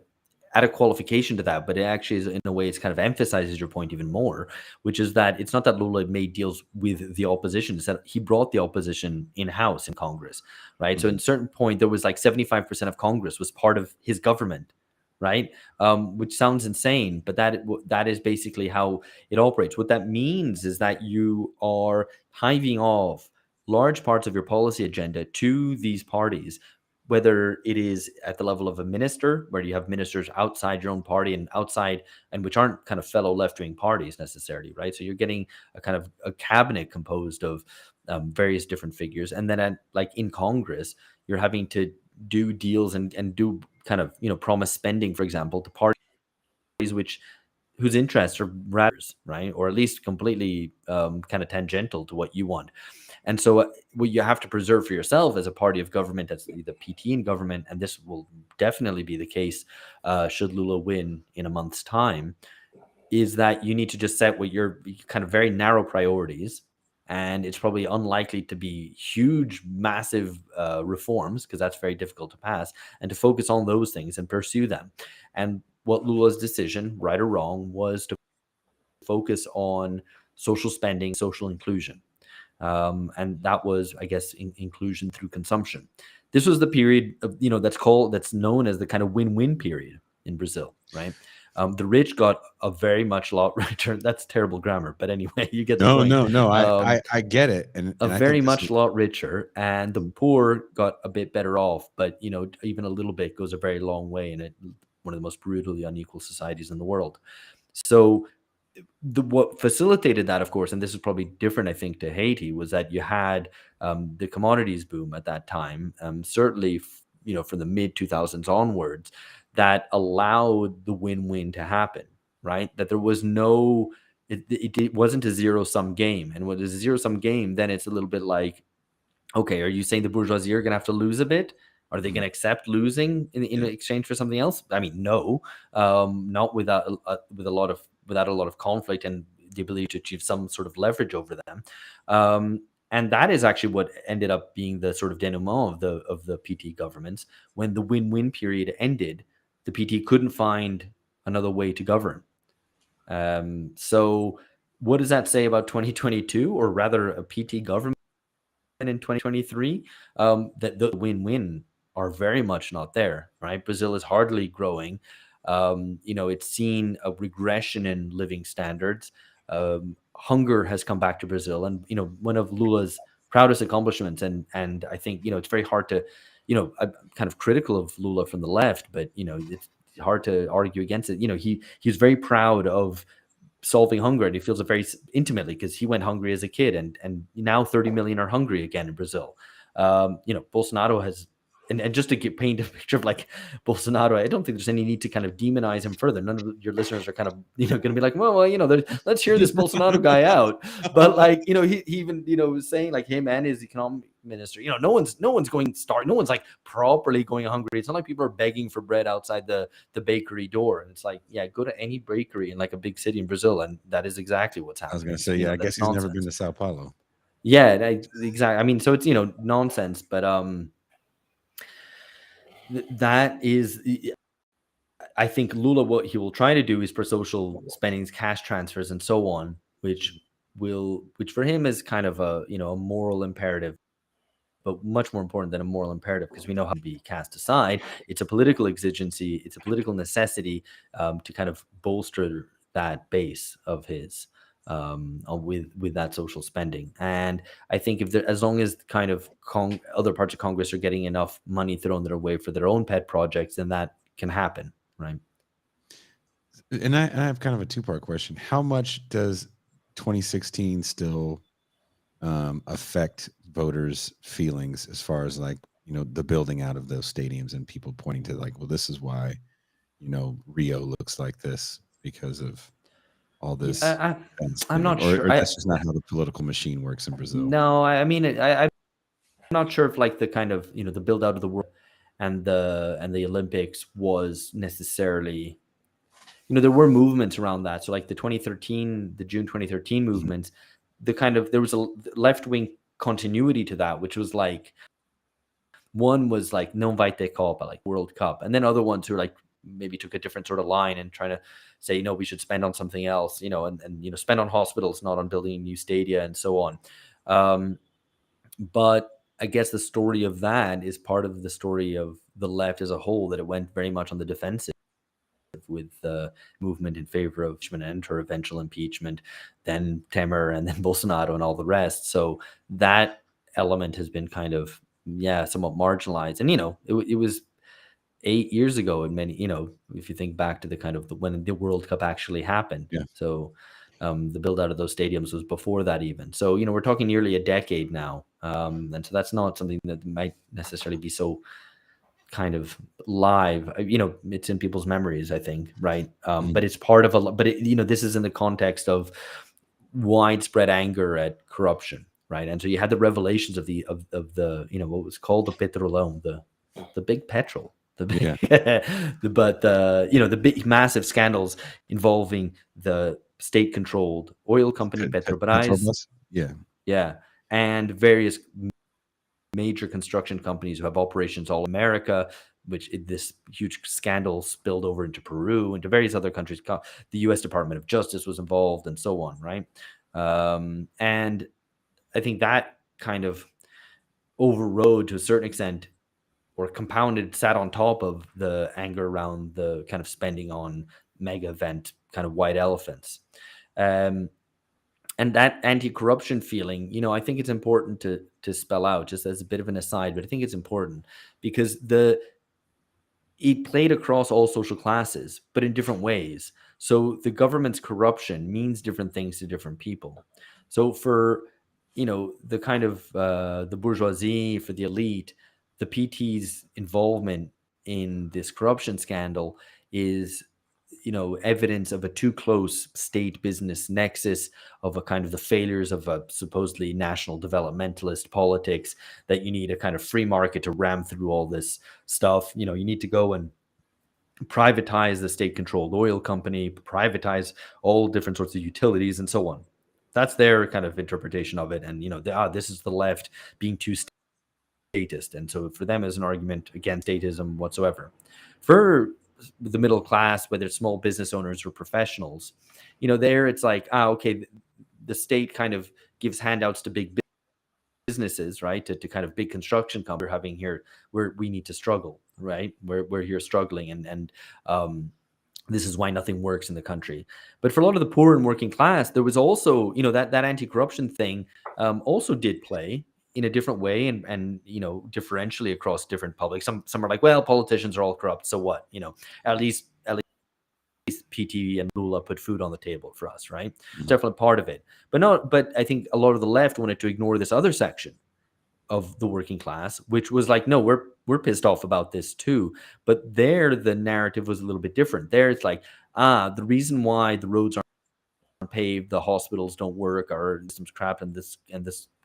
add a qualification to that, but it actually is, in a way, it's kind of emphasizes your point even more, which is that it's not that Lula made deals with the opposition; it's that he brought the opposition in house in Congress, right? So, in a certain point, there was like 75% of Congress was part of his government, right? Which sounds insane, but that is basically how it operates. What that means is that you are hiving off large parts of your policy agenda to these parties, whether it is at the level of a minister, where you have ministers outside your own party and outside, and which aren't kind of fellow left-wing parties necessarily, right? So you're getting a kind of a cabinet composed of various different figures, and then like in Congress, you're having to do deals and do kind of promise spending, for example, to parties whose interests are rather, right, or at least completely kind of tangential to what you want. And so what you have to preserve for yourself as a party of government, that's the PT in government, and this will definitely be the case should Lula win in a month's time, is that you need to just set what your kind of very narrow priorities, and it's probably unlikely to be huge, massive reforms, because that's very difficult to pass, and to focus on those things and pursue them. And what Lula's decision, right or wrong, was to focus on social spending, social inclusion. And that was, I guess, inclusion through consumption. This was the period of, that's known as the kind of win-win period in Brazil, right? The rich got a very much lot richer. That's terrible grammar, but anyway, you get the point. No. I get it, and a very much lot richer, and the poor got a bit better off. But even a little bit goes a very long way in one of the most brutally unequal societies in the world. So what facilitated that, of course, and this is probably different, I think, to Haiti, was that you had the commodities boom at that time, certainly, from the mid 2000s onwards, that allowed the win-win to happen, right? That there was no, it wasn't a zero-sum game. And when it's a zero-sum game, then it's a little bit like, okay, are you saying the bourgeoisie are going to have to lose a bit? Are they going to accept losing in exchange for something else? I mean, no, not without a lot of conflict and the ability to achieve some sort of leverage over them. And that is actually what ended up being the sort of denouement of the PT governments. When the win-win period ended, the PT couldn't find another way to govern. So what does that say about 2022, or rather a PT government in 2023? That the win-win are very much not there, right? Brazil is hardly growing. It's seen a regression in living standards. Hunger has come back to Brazil, and one of Lula's proudest accomplishments. And I think it's very hard to, I'm kind of critical of Lula from the left, but it's hard to argue against it. He was very proud of solving hunger, and he feels it very intimately because he went hungry as a kid, and now 30 million are hungry again in Brazil. Bolsonaro has, and just to paint a picture of like Bolsonaro, I don't think there's any need to kind of demonize him further. None of your listeners are kind of going to be like, well, let's hear this Bolsonaro guy out. But like he even was saying like him and his economic minister, no one's like properly going hungry. It's not like people are begging for bread outside the bakery door. And it's like, yeah, go to any bakery in like a big city in Brazil, and that is exactly what's happening. I was going to say, yeah, I guess he's never been to Sao Paulo. Yeah, exactly. I mean, so it's nonsense, but that is, I think Lula, what he will try to do is for social spendings, cash transfers, and so on, which for him is kind of a a moral imperative, but much more important than a moral imperative, because we know how to be cast aside. It's a political exigency, it's a political necessity to kind of bolster that base of his with that social spending. And I think as long as kind of other parts of Congress are getting enough money thrown their way for their own pet projects, then that can happen, right? And I have kind of a two-part question. How much does 2016 still affect voters' feelings as far as like the building out of those stadiums and people pointing to like, well, this is why Rio looks like this because of all this? I'm not sure. Or that's just not how the political machine works in Brazil. No, I mean, I'm not sure if like the kind of the build out of the world and the Olympics was necessarily, there were movements around that. So like the June 2013 movements, there was a left wing continuity to that, which was like, one was like non vai ter Copa, like World Cup, and then other ones who like maybe took a different sort of line and trying to say, we should spend on something else, and spend on hospitals, not on building new stadia and so on. But I guess the story of that is part of the story of the left as a whole, that it went very much on the defensive with the movement in favor of impeachment and her eventual impeachment, then Temer, and then Bolsonaro and all the rest. So that element has been kind of, somewhat marginalized. And, it was 8 years ago, and many, if you think back to the kind of when the World Cup actually happened. Yeah. So the build out of those stadiums was before that even. So, we're talking nearly a decade now. And so that's not something that might necessarily be so kind of live. It's in people's memories, I think, right? But it's part of this is in the context of widespread anger at corruption, right? And so you had the revelations of the what was called the Petrolão, the big petrol, the big, the big massive scandals involving the state-controlled oil company Petrobras, and various major construction companies who have operations all America, which this huge scandal spilled over into Peru, into various other countries. The U.S. Department of Justice was involved, and so on, right? And I think that kind of overrode to a certain extent, or compounded, sat on top of the anger around the kind of spending on mega event kind of white elephants. And that anti-corruption feeling, I think it's important to spell out, just as a bit of an aside, but I think it's important because it played across all social classes, but in different ways. So the government's corruption means different things to different people. So for, the kind of the bourgeoisie, for the elite, the PT's involvement in this corruption scandal is evidence of a too close state business nexus, of a kind of the failures of a supposedly national developmentalist politics, that you need a kind of free market to ram through all this stuff. You need to go and privatize the state-controlled oil company, privatize all different sorts of utilities, and so on. That's their kind of interpretation of it. And, this is the left being too statist. And so for them, is an argument against statism whatsoever. For the middle class, whether it's small business owners or professionals, there it's like, okay, the state kind of gives handouts to big businesses, right? To kind of big construction companies. We're having here where we need to struggle, right? We're here struggling, and this is why nothing works in the country. But for a lot of the poor and working class, there was also, that anti-corruption thing also did play in a different way, and differentially across different publics. Some are like, well, politicians are all corrupt, so what? At least PT and Lula put food on the table for us, right? It's definitely part of it. But I think a lot of the left wanted to ignore this other section of the working class, which was like, no, we're pissed off about this too. But there, the narrative was a little bit different. There, it's like, the reason why the roads aren't paved, the hospitals don't work, our system's crap, and this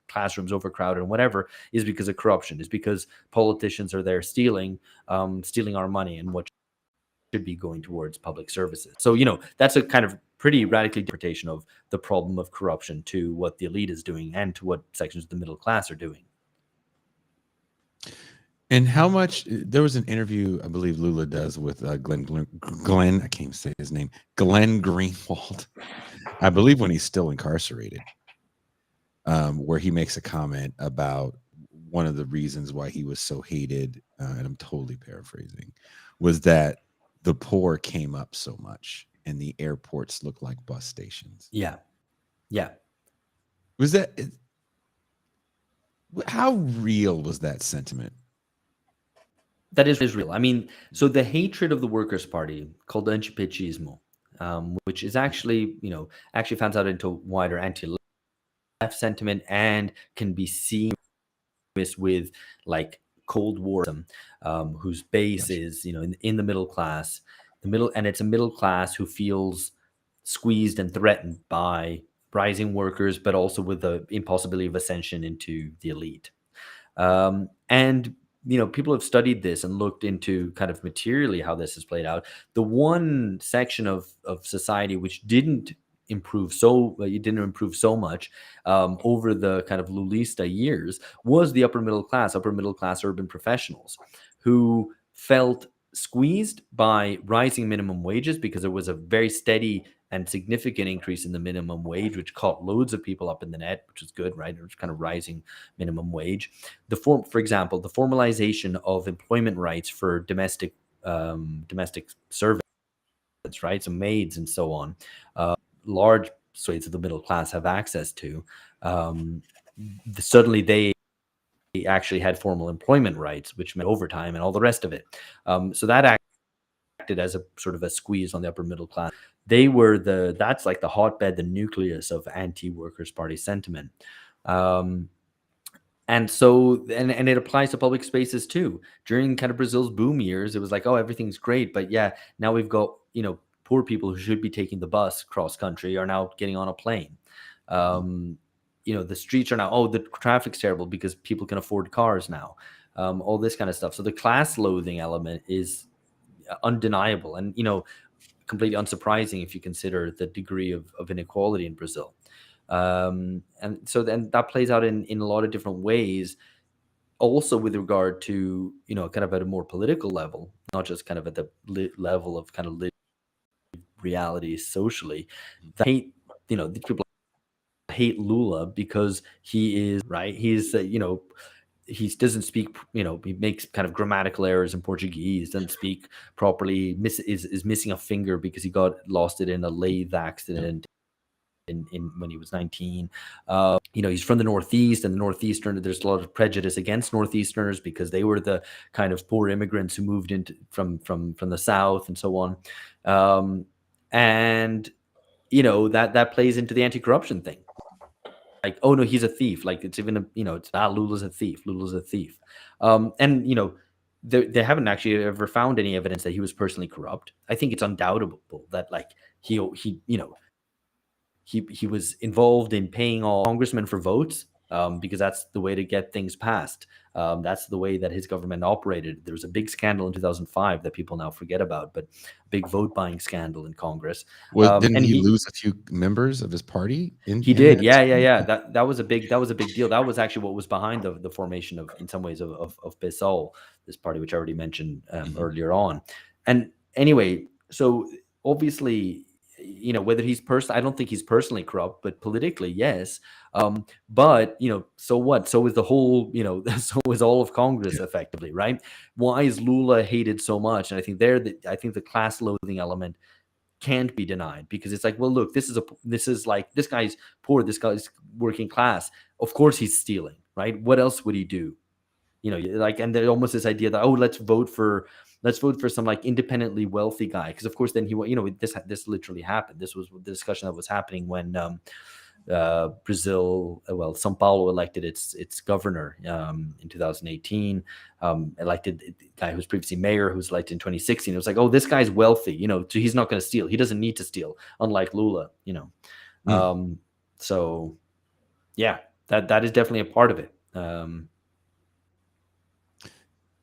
classroom's overcrowded and whatever, is because of corruption. Is because politicians are there stealing our money and what should be going towards public services. So, that's a kind of pretty radically interpretation of the problem of corruption to what the elite is doing and to what sections of the middle class are doing. And how much, there was an interview, I believe Lula does with Glenn, I can't even say his name, Glenn Greenwald, I believe when he's still incarcerated, where he makes a comment about one of the reasons why he was so hated, and I'm totally paraphrasing, was that the poor came up so much and the airports look like bus stations. Yeah. Was that, how real was that sentiment? That is real. I mean, so the hatred of the Workers' Party, called antipetismo, which is actually, actually fans out into wider anti-left sentiment and can be seen with like Cold War, whose base is, in the middle class, and it's a middle class who feels squeezed and threatened by rising workers, but also with the impossibility of ascension into the elite. And people have studied this and looked into kind of materially how this has played out. The one section of society which didn't improve so much over the kind of Lulista years was the upper middle class urban professionals, who felt squeezed by rising minimum wages because there was a very steady and significant increase in the minimum wage, which caught loads of people up in the net, which is good, right? It was kind of rising minimum wage. For example, the formalization of employment rights for domestic servants, right? So maids and so on. Large swathes of the middle class have access to. Suddenly they actually had formal employment rights, which meant overtime and all the rest of it. So that acted as a sort of a squeeze on the upper middle class. They were that's like the hotbed, the nucleus of anti-Workers' Party sentiment. And so, and it applies to public spaces too. During kind of Brazil's boom years, it was like, oh, everything's great. But yeah, now we've got, poor people who should be taking the bus cross country are now getting on a plane. The streets are now, oh, the traffic's terrible because people can afford cars now. All this kind of stuff. So the class loathing element is undeniable and, completely unsurprising if you consider the degree of inequality in Brazil. And so then that plays out in a lot of different ways, also with regard to, kind of at a more political level, not just kind of at the level of kind of reality socially. That hate, these people hate Lula because he is, right, he's, he doesn't speak, he makes kind of grammatical errors in Portuguese, doesn't speak properly, is missing a finger because he lost it in a lathe accident in when he was 19. He's from the Northeast, and the Northeastern, there's a lot of prejudice against Northeasterners because they were the kind of poor immigrants who moved into from the South and so on. And that plays into the anti-corruption thing. Like, oh no, he's a thief. Like it's even it's Lula's a thief. Lula's a thief. And they haven't actually ever found any evidence that he was personally corrupt. I think it's undoubtable that like he was involved in paying all congressmen for votes, because that's the way to get things passed. That's the way that his government operated. There was a big scandal in 2005 that people now forget about, but a big vote buying scandal in Congress. Didn't he lose a few members of his party? He did. Yeah. That was a big deal. That was actually what was behind the formation of, in some ways, of PSOL, this party, which I already mentioned earlier on. And anyway, so obviously, whether he's I don't think he's personally corrupt, but politically, yes. But so what? So is the whole, so is all of Congress effectively, right? Why is Lula hated so much? And I think I think the class loathing element can't be denied, because it's like, well, look, this is like, this guy's poor, this guy's working class. Of course he's stealing, right? What else would he do? And there's almost this idea that, oh, let's vote for let's vote for some like independently wealthy guy, because of course then he, you know, this literally happened. This was the discussion that was happening when Brazil, well, São Paulo elected its governor in 2018, elected the guy who was previously mayor, who was elected in 2016. It was like, oh, this guy's wealthy, you know, so he's not going to steal. He doesn't need to steal, unlike Lula, you know. So yeah, that is definitely a part of it.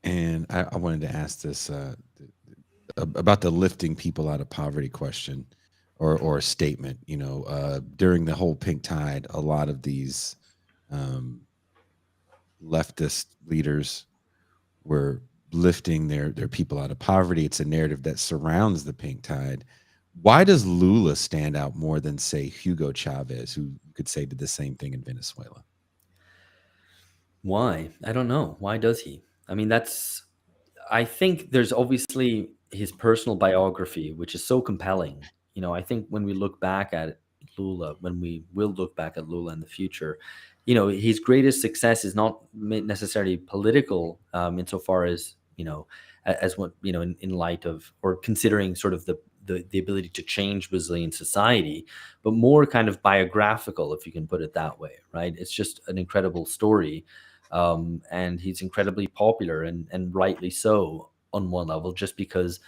And I wanted to ask this about the lifting people out of poverty question, or statement. You know, during the whole pink tide, a lot of these leftist leaders were lifting their people out of poverty. It's a narrative that surrounds the pink tide. Why does Lula stand out more than, say, Hugo Chavez, who you could say did the same thing in Venezuela? Why? I don't know. Why does he? I mean, I think there's obviously his personal biography, which is so compelling. You know, I think when we look back at Lula, when we will look back at Lula in the future, you know, his greatest success is not necessarily political, insofar as, you know, as what, you know, in light of, or considering sort of the ability to change Brazilian society, but more kind of biographical, if you can put it that way, right? It's just an incredible story. And he's incredibly popular, and rightly so on one level, just because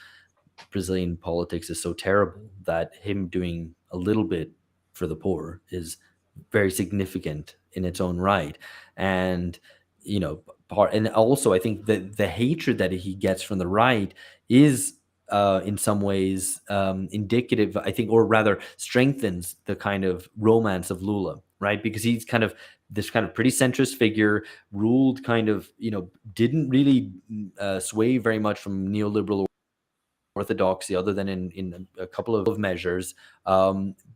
Brazilian politics is so terrible that him doing a little bit for the poor is very significant in its own right. And, you know, and also I think that the hatred that he gets from the right is in some ways indicative, I think, or rather strengthens the kind of romance of Lula, right? Because he's kind of this kind of pretty centrist figure, ruled kind of, you know, didn't really sway very much from neoliberal orthodoxy, other than in a couple of measures,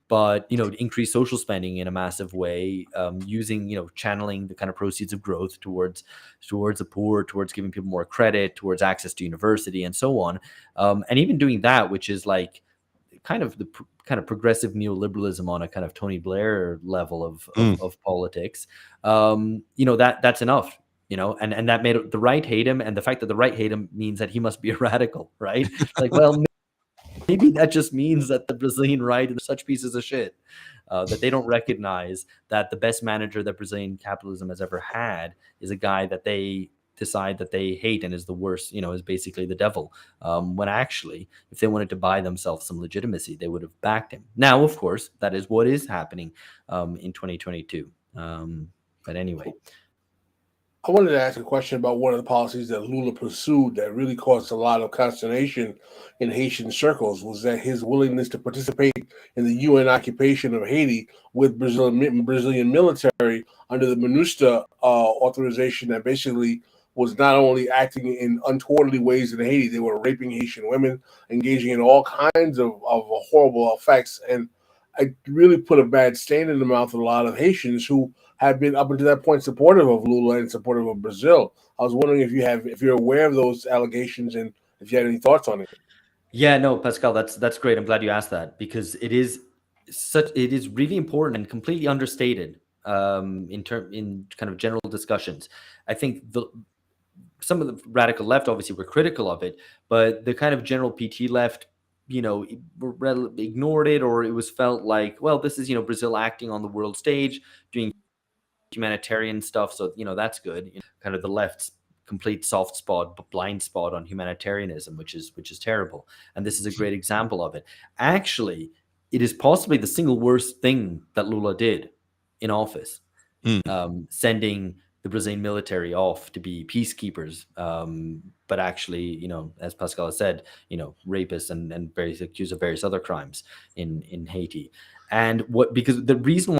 but, you know, increased social spending in a massive way, using, you know, channeling the kind of proceeds of growth towards the poor, towards giving people more credit, towards access to university, and so on, and even doing that, which is like kind of the kind of progressive neoliberalism on a kind of Tony Blair level of politics. You know, that's enough. You know, and that made the right hate him, and the fact that the right hate him means that he must be a radical, right? Like, well, maybe that just means that the Brazilian right are such pieces of shit that they don't recognize that the best manager that Brazilian capitalism has ever had is a guy that they decide that they hate and is the worst, you know, is basically the devil. When actually, if they wanted to buy themselves some legitimacy, they would have backed him. Now, of course, that is what is happening in 2022. But anyway. I wanted to ask a question about one of the policies that Lula pursued that really caused a lot of consternation in Haitian circles, was that his willingness to participate in the UN occupation of Haiti with Brazilian military under the MINUSTA authorization that basically was not only acting in untowardly ways in Haiti, they were raping Haitian women, engaging in all kinds of horrible effects. And I really put a bad stain in the mouth of a lot of Haitians who have been up until that point supportive of Lula and supportive of Brazil. I was wondering if you're aware of those allegations and if you had any thoughts on it. Yeah, no, Pascal, that's great. I'm glad you asked that, because it is really important and completely understated in kind of general discussions. I think some of the radical left obviously were critical of it, but the kind of general PT left, you know, ignored it, or it was felt like, well, this is, you know, Brazil acting on the world stage, doing humanitarian stuff, so, you know, that's good. You know, kind of the left's complete soft spot, blind spot on humanitarianism, which is terrible. And this is a great example of it. Actually, it is possibly the single worst thing that Lula did in office, sending the Brazilian military off to be peacekeepers, but actually, you know, as Pascal has said, you know, rapists and accused of various other crimes in Haiti. And because the reason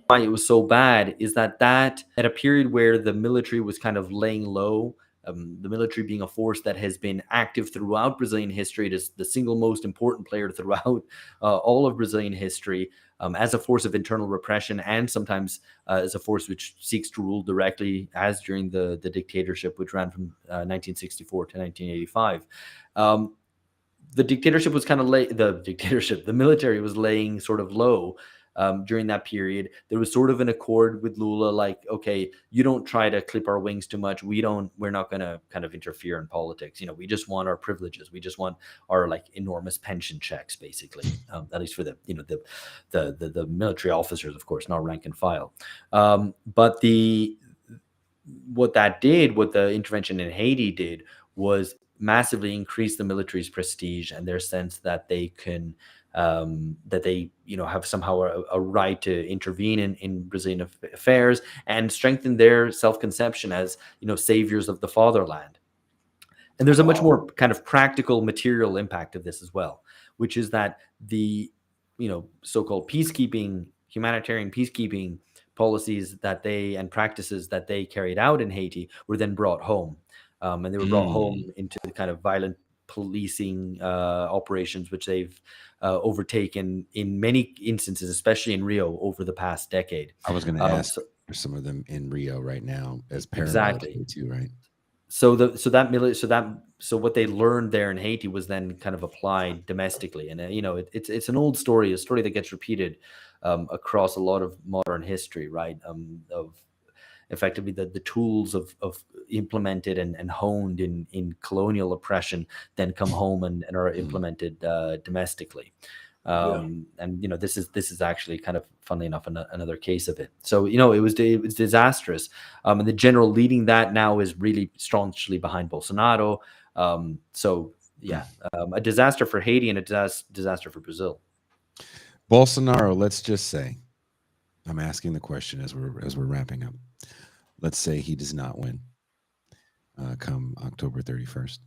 why it was so bad is that at a period where the military was kind of laying low, the military being a force that has been active throughout Brazilian history, it is the single most important player throughout all of Brazilian history, as a force of internal repression, and sometimes as a force which seeks to rule directly, as during the dictatorship, which ran from 1964 to 1985. The dictatorship was kind of the military was laying sort of low, during that period. There was sort of an accord with Lula, like, okay, you don't try to clip our wings too much. We're not going to kind of interfere in politics. We just want our privileges. We just want our like enormous pension checks, basically, at least for the military officers, of course, not rank and file. But what the intervention in Haiti did was massively increase the military's prestige and their sense that they can that they have somehow a right to intervene in Brazilian affairs, and strengthen their self-conception as saviors of the fatherland. And there's a much more kind of practical material impact of this as well, which is that the so-called humanitarian peacekeeping policies and practices that they carried out in Haiti were then brought home. And they were brought home into the kind of violent policing operations, which they've overtaken in many instances, especially in Rio, over the past decade. I was going to ask for some of them in Rio right now as parallel to, right? So what they learned there in Haiti was then kind of applied domestically, and it's an old story, a story that gets repeated across a lot of modern history, right? Of effectively the tools of implemented and honed in colonial oppression then come home and are implemented domestically. And this is actually kind of, funnily enough, another case of it. So it was disastrous, and the general leading that now is really staunchly behind Bolsonaro. A disaster for Haiti and a disaster for Brazil. Bolsonaro, let's just say, I'm asking the question as we're wrapping up. Let's say he does not win come October 31st.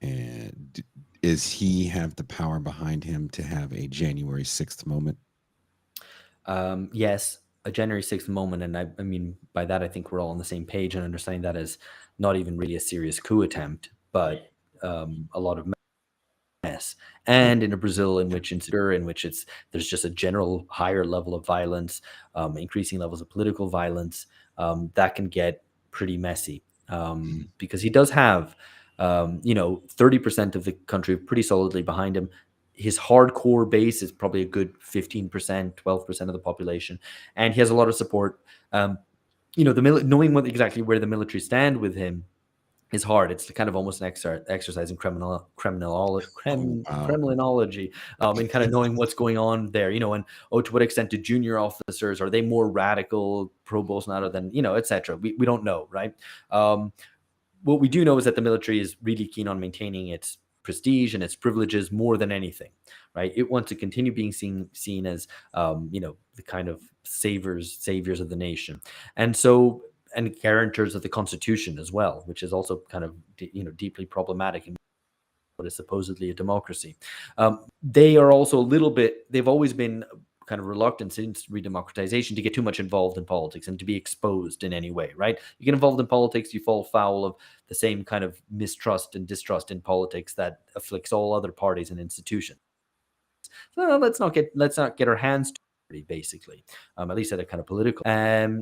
And does he have the power behind him to have a January 6th moment? Yes, a January 6th moment. And I mean, by that, I think we're all on the same page and understanding that as not even really a serious coup attempt, but a lot of mess. And in a Brazil in which there's just a general higher level of violence, increasing levels of political violence, that can get pretty messy, because he does have 30% of the country pretty solidly behind him. His hardcore base is probably a good 15%, 12% of the population, and he has a lot of support. Knowing exactly where the military stand with him is hard. It's kind of almost an exercise in criminology, and kind of knowing what's going on there, and to what extent do junior officers, are they more radical pro Bolsonaro than, etc. We don't know, right? What we do know is that the military is really keen on maintaining its prestige and its privileges more than anything, right? It wants to continue being seen as, the kind of saviors of the nation, and guarantors of the Constitution as well, which is also kind of deeply problematic in what is supposedly a democracy. They are also they've always been kind of reluctant since redemocratization to get too much involved in politics and to be exposed in any way, right? You get involved in politics, you fall foul of the same kind of mistrust and distrust in politics that afflicts all other parties and institutions. So let's not get our hands dirty, basically, at least at a kind of political.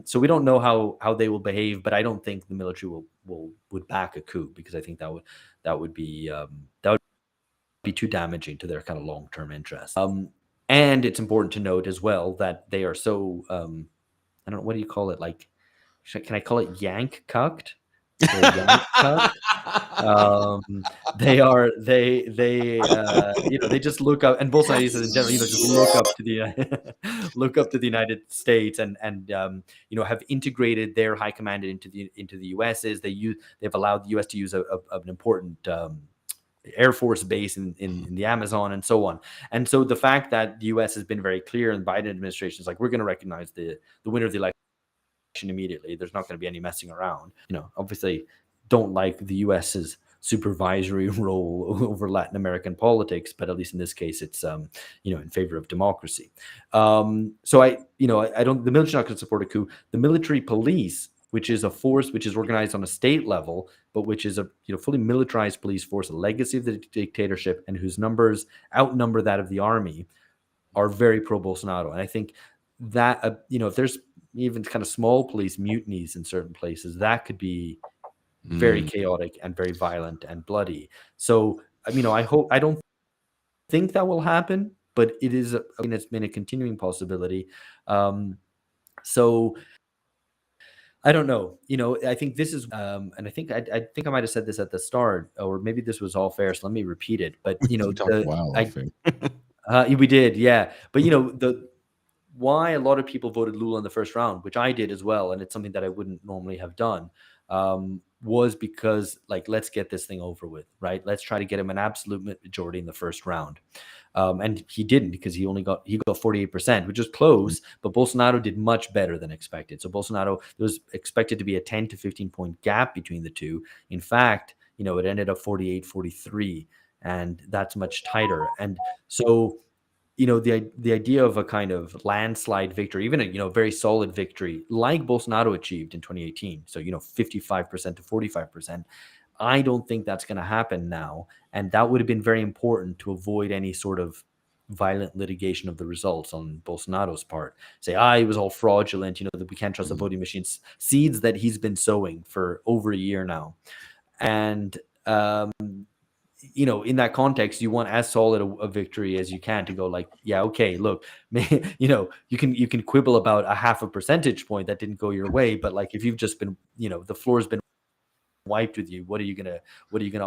So we don't know how they will behave, but I don't think the military would back a coup, because I think that would be too damaging to their kind of long-term interests. And it's important to note as well that they are so, I don't know, what do you call it? Like, can I call it yank cucked? They just look up, and both sides in general, just look up to the United States and have integrated their high command into the US's. They've allowed the US to use an important Air Force base in the Amazon and so on. And so the fact that the US has been very clear, and the Biden administration is like, we're going to recognize the winner of the election immediately. There's not going to be any messing around. Obviously don't like the US's supervisory role over Latin American politics, but at least in this case, it's in favor of democracy. So I don't. The military's not going to support a coup. The military police, which is a force which is organized on a state level, but which is a fully militarized police force, a legacy of the dictatorship, and whose numbers outnumber that of the army, are very pro Bolsonaro. And I think that if there's even kind of small police mutinies in certain places, that could be very chaotic and very violent and bloody. So I don't think that will happen, but it is it's been a continuing possibility. So I don't know. I think this is, and I think I might have said this at the start, or maybe this was all fair. So let me repeat it. But We talked a while off air. we did, yeah. But why a lot of people voted Lula in the first round, which I did as well, and it's something that I wouldn't normally have done, was because let's get this thing over with, right? Let's try to get him an absolute majority in the first round. And he didn't, because he got 48%, which is close, but Bolsonaro did much better than expected. So Bolsonaro, there was expected to be a 10 to 15 point gap between the two. In fact, it ended up 48-43, and that's much tighter. And so, the idea of a kind of landslide victory, even a very solid victory like Bolsonaro achieved in 2018, so 55% to 45%, I don't think that's going to happen now. And that would have been very important to avoid any sort of violent litigation of the results on Bolsonaro's part. Say, it was all fraudulent, that we can't trust the voting machines, seeds that he's been sowing for over a year now. And, in that context, you want as solid a victory as you can to go yeah, okay, look, you can quibble about a half a percentage point that didn't go your way, but if you've just been, the floor's been wiped with you, what are you gonna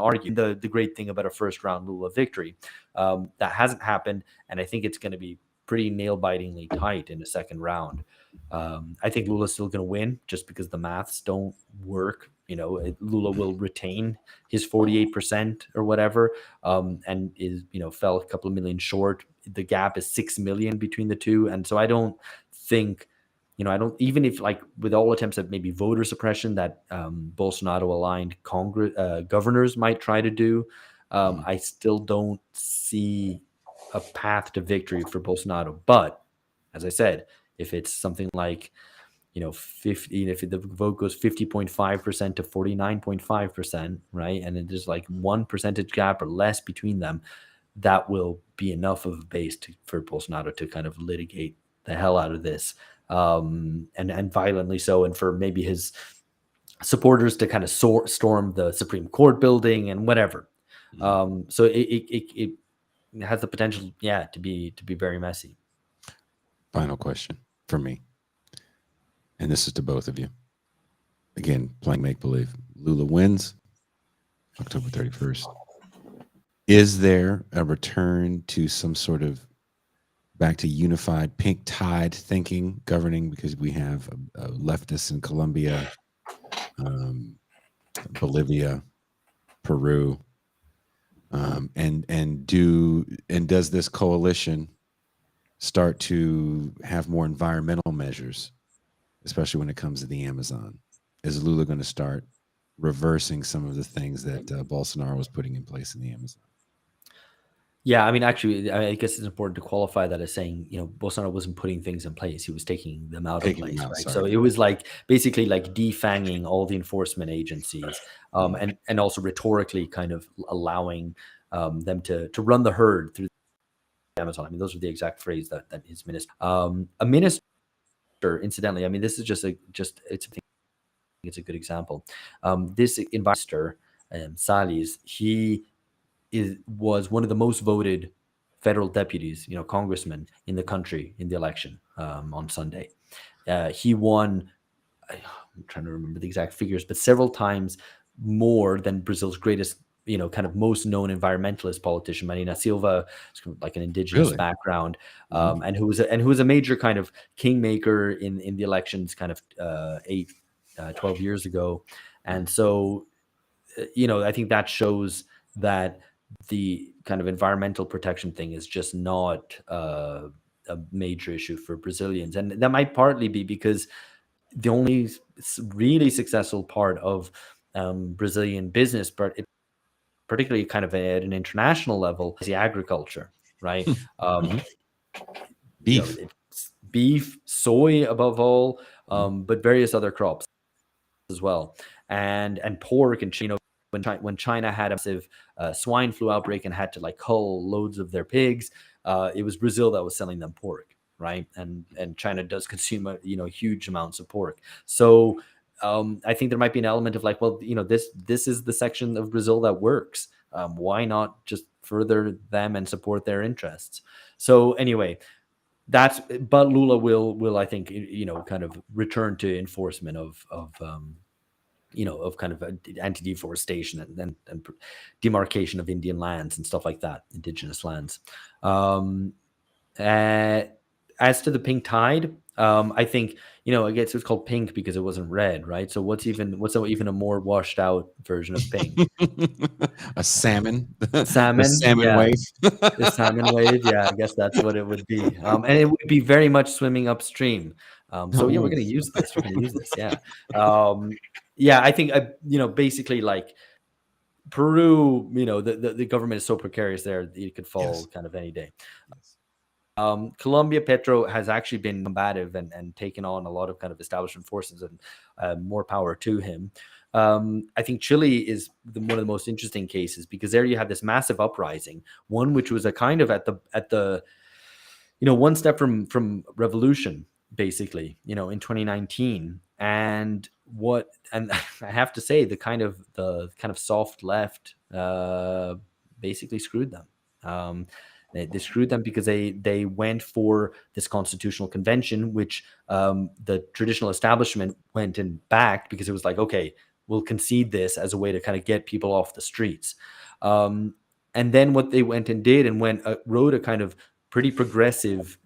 argue? The great thing about a first round Lula victory, that hasn't happened, and I think it's going to be pretty nail-bitingly tight in the second round. I think Lula's still going to win, just because the maths don't work. Lula will retain his 48% or whatever, and is fell a couple of million short. The gap is 6 million between the two, and so I don't think. I don't, even if with all attempts at maybe voter suppression that Bolsonaro aligned governors might try to do, I still don't see a path to victory for Bolsonaro. But as I said, if it's something like, 50, if the vote goes 50.5% to 49.5%, right, and there's 1 percentage gap or less between them, that will be enough of a base for Bolsonaro to kind of litigate the hell out of this. And violently so, and for maybe his supporters to kind of storm the Supreme Court building and whatever. So it has the potential, to be very messy. Final question for me, and this is to both of you. Again, playing make believe. Lula wins October 31st. Is there a return to some sort of back to unified pink tide thinking governing, because we have leftists in Colombia, Bolivia, Peru, and does this coalition start to have more environmental measures, especially when it comes to the Amazon? Is Lula going to start reversing some of the things that Bolsonaro was putting in place in the Amazon? Yeah, I mean, actually, I guess it's important to qualify that as saying, Bolsonaro wasn't putting things in place; he was taking them out of place, right? So it was basically defanging all the enforcement agencies, and also rhetorically kind of allowing them to run the herd through Amazon. I mean, those are the exact phrase that his minister, a minister, incidentally. I mean, this is it's a good example. This investor, Salles, he was one of the most voted federal deputies, congressmen in the country in the election on Sunday. He won, I'm trying to remember the exact figures, but several times more than Brazil's greatest, kind of most known environmentalist politician, Marina Silva, like an indigenous background, and who was a major kind of kingmaker in the elections kind of 12 years ago. And so, I think that shows that the kind of environmental protection thing is just not a major issue for Brazilians. And that might partly be because the only really successful part of Brazilian business, but particularly kind of at an international level, is the agriculture, right? Beef. Beef, soy above all, but various other crops as well. And pork and when China had a massive swine flu outbreak and had to cull loads of their pigs, it was Brazil that was selling them pork, right? And China does consume huge amounts of pork. So I think there might be an element of this is the section of Brazil that works. Why not just further them and support their interests? So anyway, but Lula will I think, kind of return to enforcement of kind of anti-deforestation and demarcation of Indian lands and stuff like that, indigenous lands. As to the pink tide, I think, I guess it's called pink because it wasn't red, right? So what's even a more washed out version of pink? A salmon, Salmon, the salmon yeah. wave. The salmon wave, yeah, I guess that's what it would be. And it would be very much swimming upstream. So yeah, we're going to use this. Yeah. Yeah, I think, basically like Peru, the government is so precarious there that it could fall kind of any day. Colombia, Petro has actually been combative and taken on a lot of kind of establishment forces, and more power to him. I think Chile is one of the most interesting cases, because there you had this massive uprising, one which was a kind of at the one step from revolution, basically, in 2019. And I have to say, the kind of soft left basically screwed them. They screwed them because they went for this constitutional convention, which the traditional establishment went and backed, because it was like, okay, we'll concede this as a way to kind of get people off the streets. And then what they went and did, and wrote a kind of pretty progressive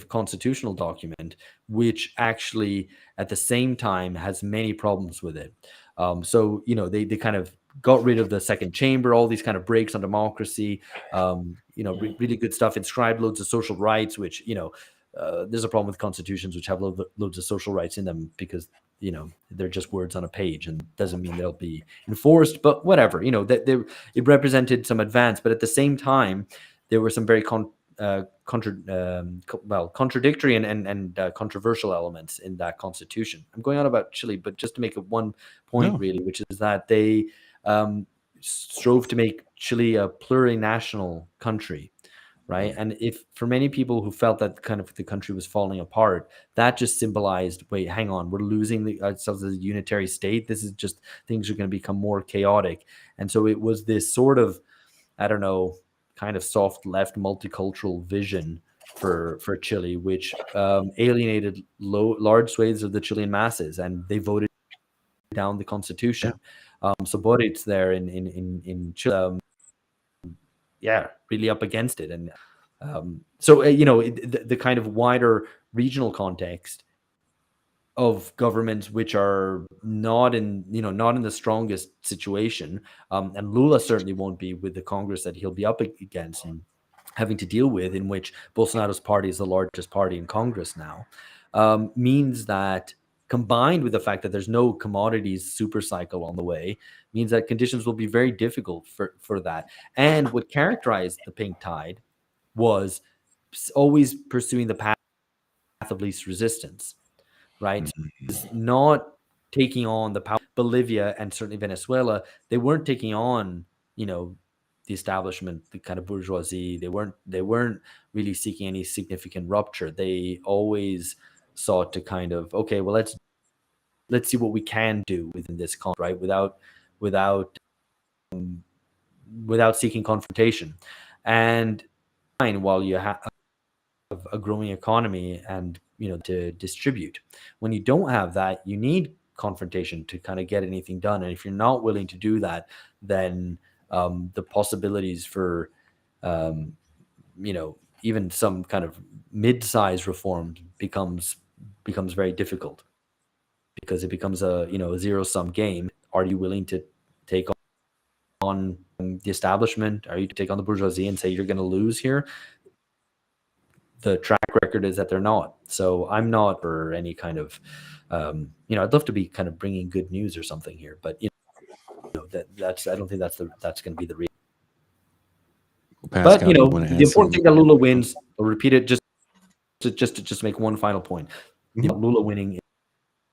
constitutional document, which actually at the same time has many problems with it. So they kind of got rid of the second chamber, all these kind of breaks on democracy, really good stuff, inscribed loads of social rights, which, there's a problem with constitutions which have loads of social rights in them, because, they're just words on a page, and doesn't mean they'll be enforced, but whatever, it represented some advance. But at the same time, there were some very contradictory and controversial elements in that constitution. I'm going on about Chile, but just to make it one point, really, which is that they strove to make Chile a plurinational country, right? And if for many people who felt that kind of the country was falling apart, that just symbolized, wait, hang on, we're losing ourselves as a unitary state. This is just, things are going to become more chaotic. And so it was this sort of, I don't know, kind of soft left multicultural vision for Chile, which alienated large swathes of the Chilean masses, and they voted down the constitution. So Boric there in Chile, really up against it. And so the kind of wider regional context of governments which are not in the strongest situation, and Lula certainly won't be, with the Congress that he'll be up against and having to deal with, in which Bolsonaro's party is the largest party in Congress now, means that, combined with the fact that there's no commodities super cycle on the way, means that conditions will be very difficult for that. And what characterized the pink tide was always pursuing the path of least resistance, right? Is not taking on the power. Bolivia and certainly Venezuela, they weren't taking on, the establishment, the kind of bourgeoisie. They weren't really seeking any significant rupture. They always sought to kind of, okay, well, let's see what we can do within this conflict, right? Without seeking confrontation. And while you have a growing economy and to distribute, when you don't have that, you need confrontation to kind of get anything done. And if you're not willing to do that, then the possibilities for even some kind of mid-size reform becomes very difficult, because it becomes a zero-sum game. Are you willing to take on the establishment? Are you to take on the bourgeoisie and say you're going to lose here? The track record is that they're not. So I'm not for any kind of, I'd love to be kind of bringing good news or something here, but that's I don't think that's going to be the reason. Pascal, but the important thing that Lula wins, I'll repeat it just to make one final point. Lula winning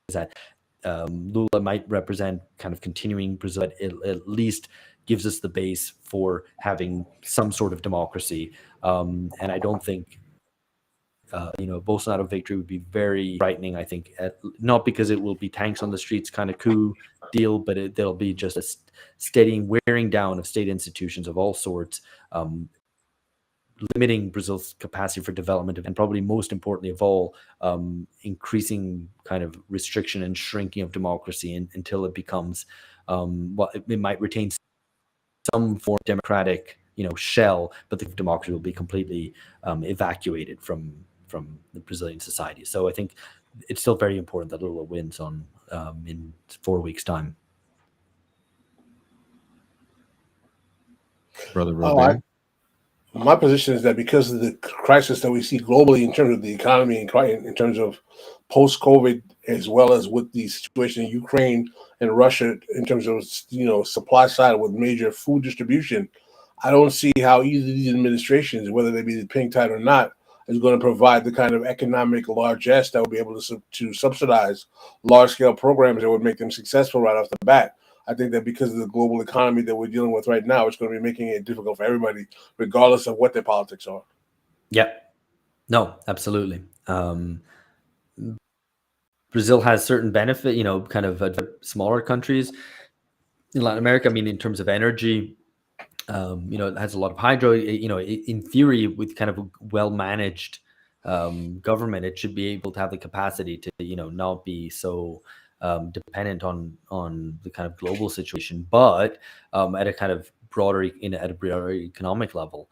is that Lula might represent kind of continuing Brazil, but it at least gives us the base for having some sort of democracy. And I don't think Bolsonaro victory would be very frightening, I think, not because it will be tanks on the streets kind of coup deal, but there'll be just a steady wearing down of state institutions of all sorts, limiting Brazil's capacity for development, and probably most importantly of all, increasing kind of restriction and shrinking of democracy until it becomes it might retain some form of democratic, shell, but the democracy will be completely evacuated from the Brazilian society. So I think it's still very important that Lula wins in 4 weeks' time. Brother Robert. My position is that because of the crisis that we see globally in terms of the economy and in terms of post-COVID, as well as with the situation in Ukraine and Russia in terms of supply side with major food distribution, I don't see how either of these administrations, whether they be the pink tide or not, is going to provide the kind of economic largesse that will be able to subsidize large-scale programs that would make them successful right off the bat. I think that because of the global economy that we're dealing with right now, it's going to be making it difficult for everybody, regardless of what their politics are. Yeah, no, absolutely. Brazil has certain benefit, kind of smaller countries in Latin America. I mean, in terms of energy, it has a lot of hydro. In theory, with kind of a well-managed government, it should be able to have the capacity to, not be so dependent on the kind of global situation, but at a kind of broader economic level,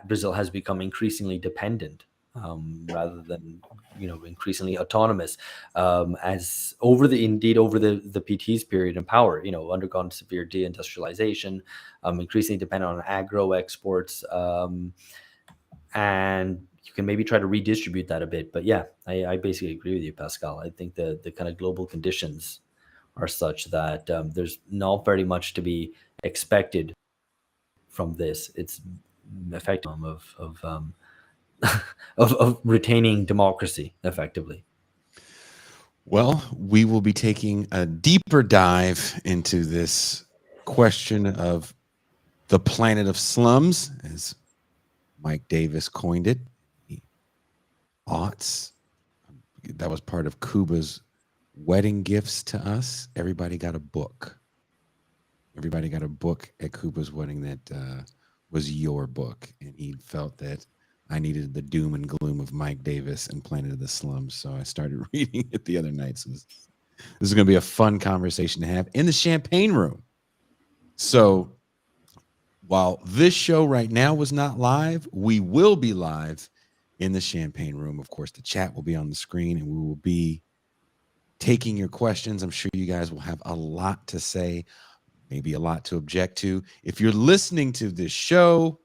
Brazil has become increasingly dependent rather than increasingly autonomous, as over the PT's period in power, undergone severe deindustrialization, increasingly dependent on agro exports, and you can maybe try to redistribute that a bit. But yeah, I basically agree with you, Pascal. I think the kind of global conditions are such that there's not very much to be expected from this. It's effective of retaining democracy effectively. Well, we will be taking a deeper dive into this question of the planet of slums, as Mike Davis coined it. Aughts. That was part of Cuba's wedding gifts to us. Everybody got a book. Everybody got a book at Cuba's wedding that was your book. And he felt that I needed the doom and gloom of Mike Davis and Planet of the Slums. So I started reading it the other night. So this is going to be a fun conversation to have in the champagne room. So while this show right now was not live, we will be live in the champagne room. Of course, the chat will be on the screen and we will be taking your questions. I'm sure you guys will have a lot to say, maybe a lot to object to. If you're listening to this show,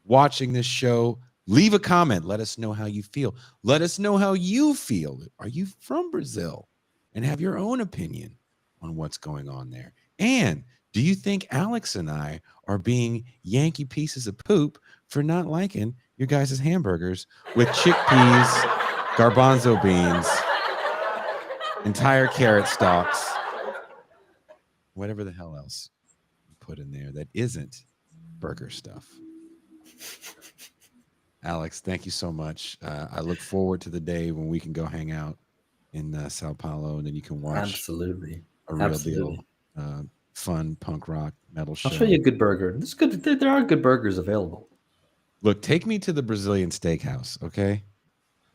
watching this show, leave a comment. Let us know how you feel. Let us know how you feel. Are you from Brazil and have your own opinion on what's going on there? And do you think Alex and I are being Yankee pieces of poop for not liking your guys' hamburgers with chickpeas, garbanzo beans, entire carrot stalks, whatever the hell else you put in there that isn't burger stuff? Alex, thank you so much. I look forward to the day when we can go hang out in Sao Paulo, and then you can watch Absolutely. a real deal fun punk rock metal show. I'll show you a good burger. It's good. There are good burgers available. Look, take me to the Brazilian steakhouse, okay?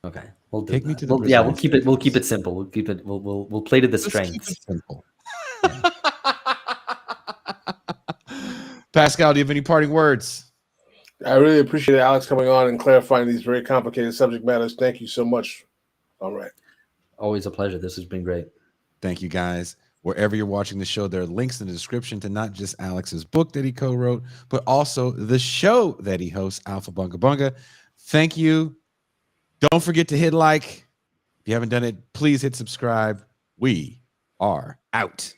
Okay, we'll do take that. me to the We'll keep it. We'll keep it simple. We'll keep it. We'll play to the strengths. Keep it simple. Yeah. Pascal, do you have any parting words? I really appreciate Alex coming on and clarifying these very complicated subject matters. Thank you so much. All right. Always a pleasure. This has been great. Thank you, guys. Wherever you're watching the show, there are links in the description to not just Alex's book that he co-wrote, but also the show that he hosts, Alpha Bunga Bunga. Thank you. Don't forget to hit like. If you haven't done it, please hit subscribe. We are out.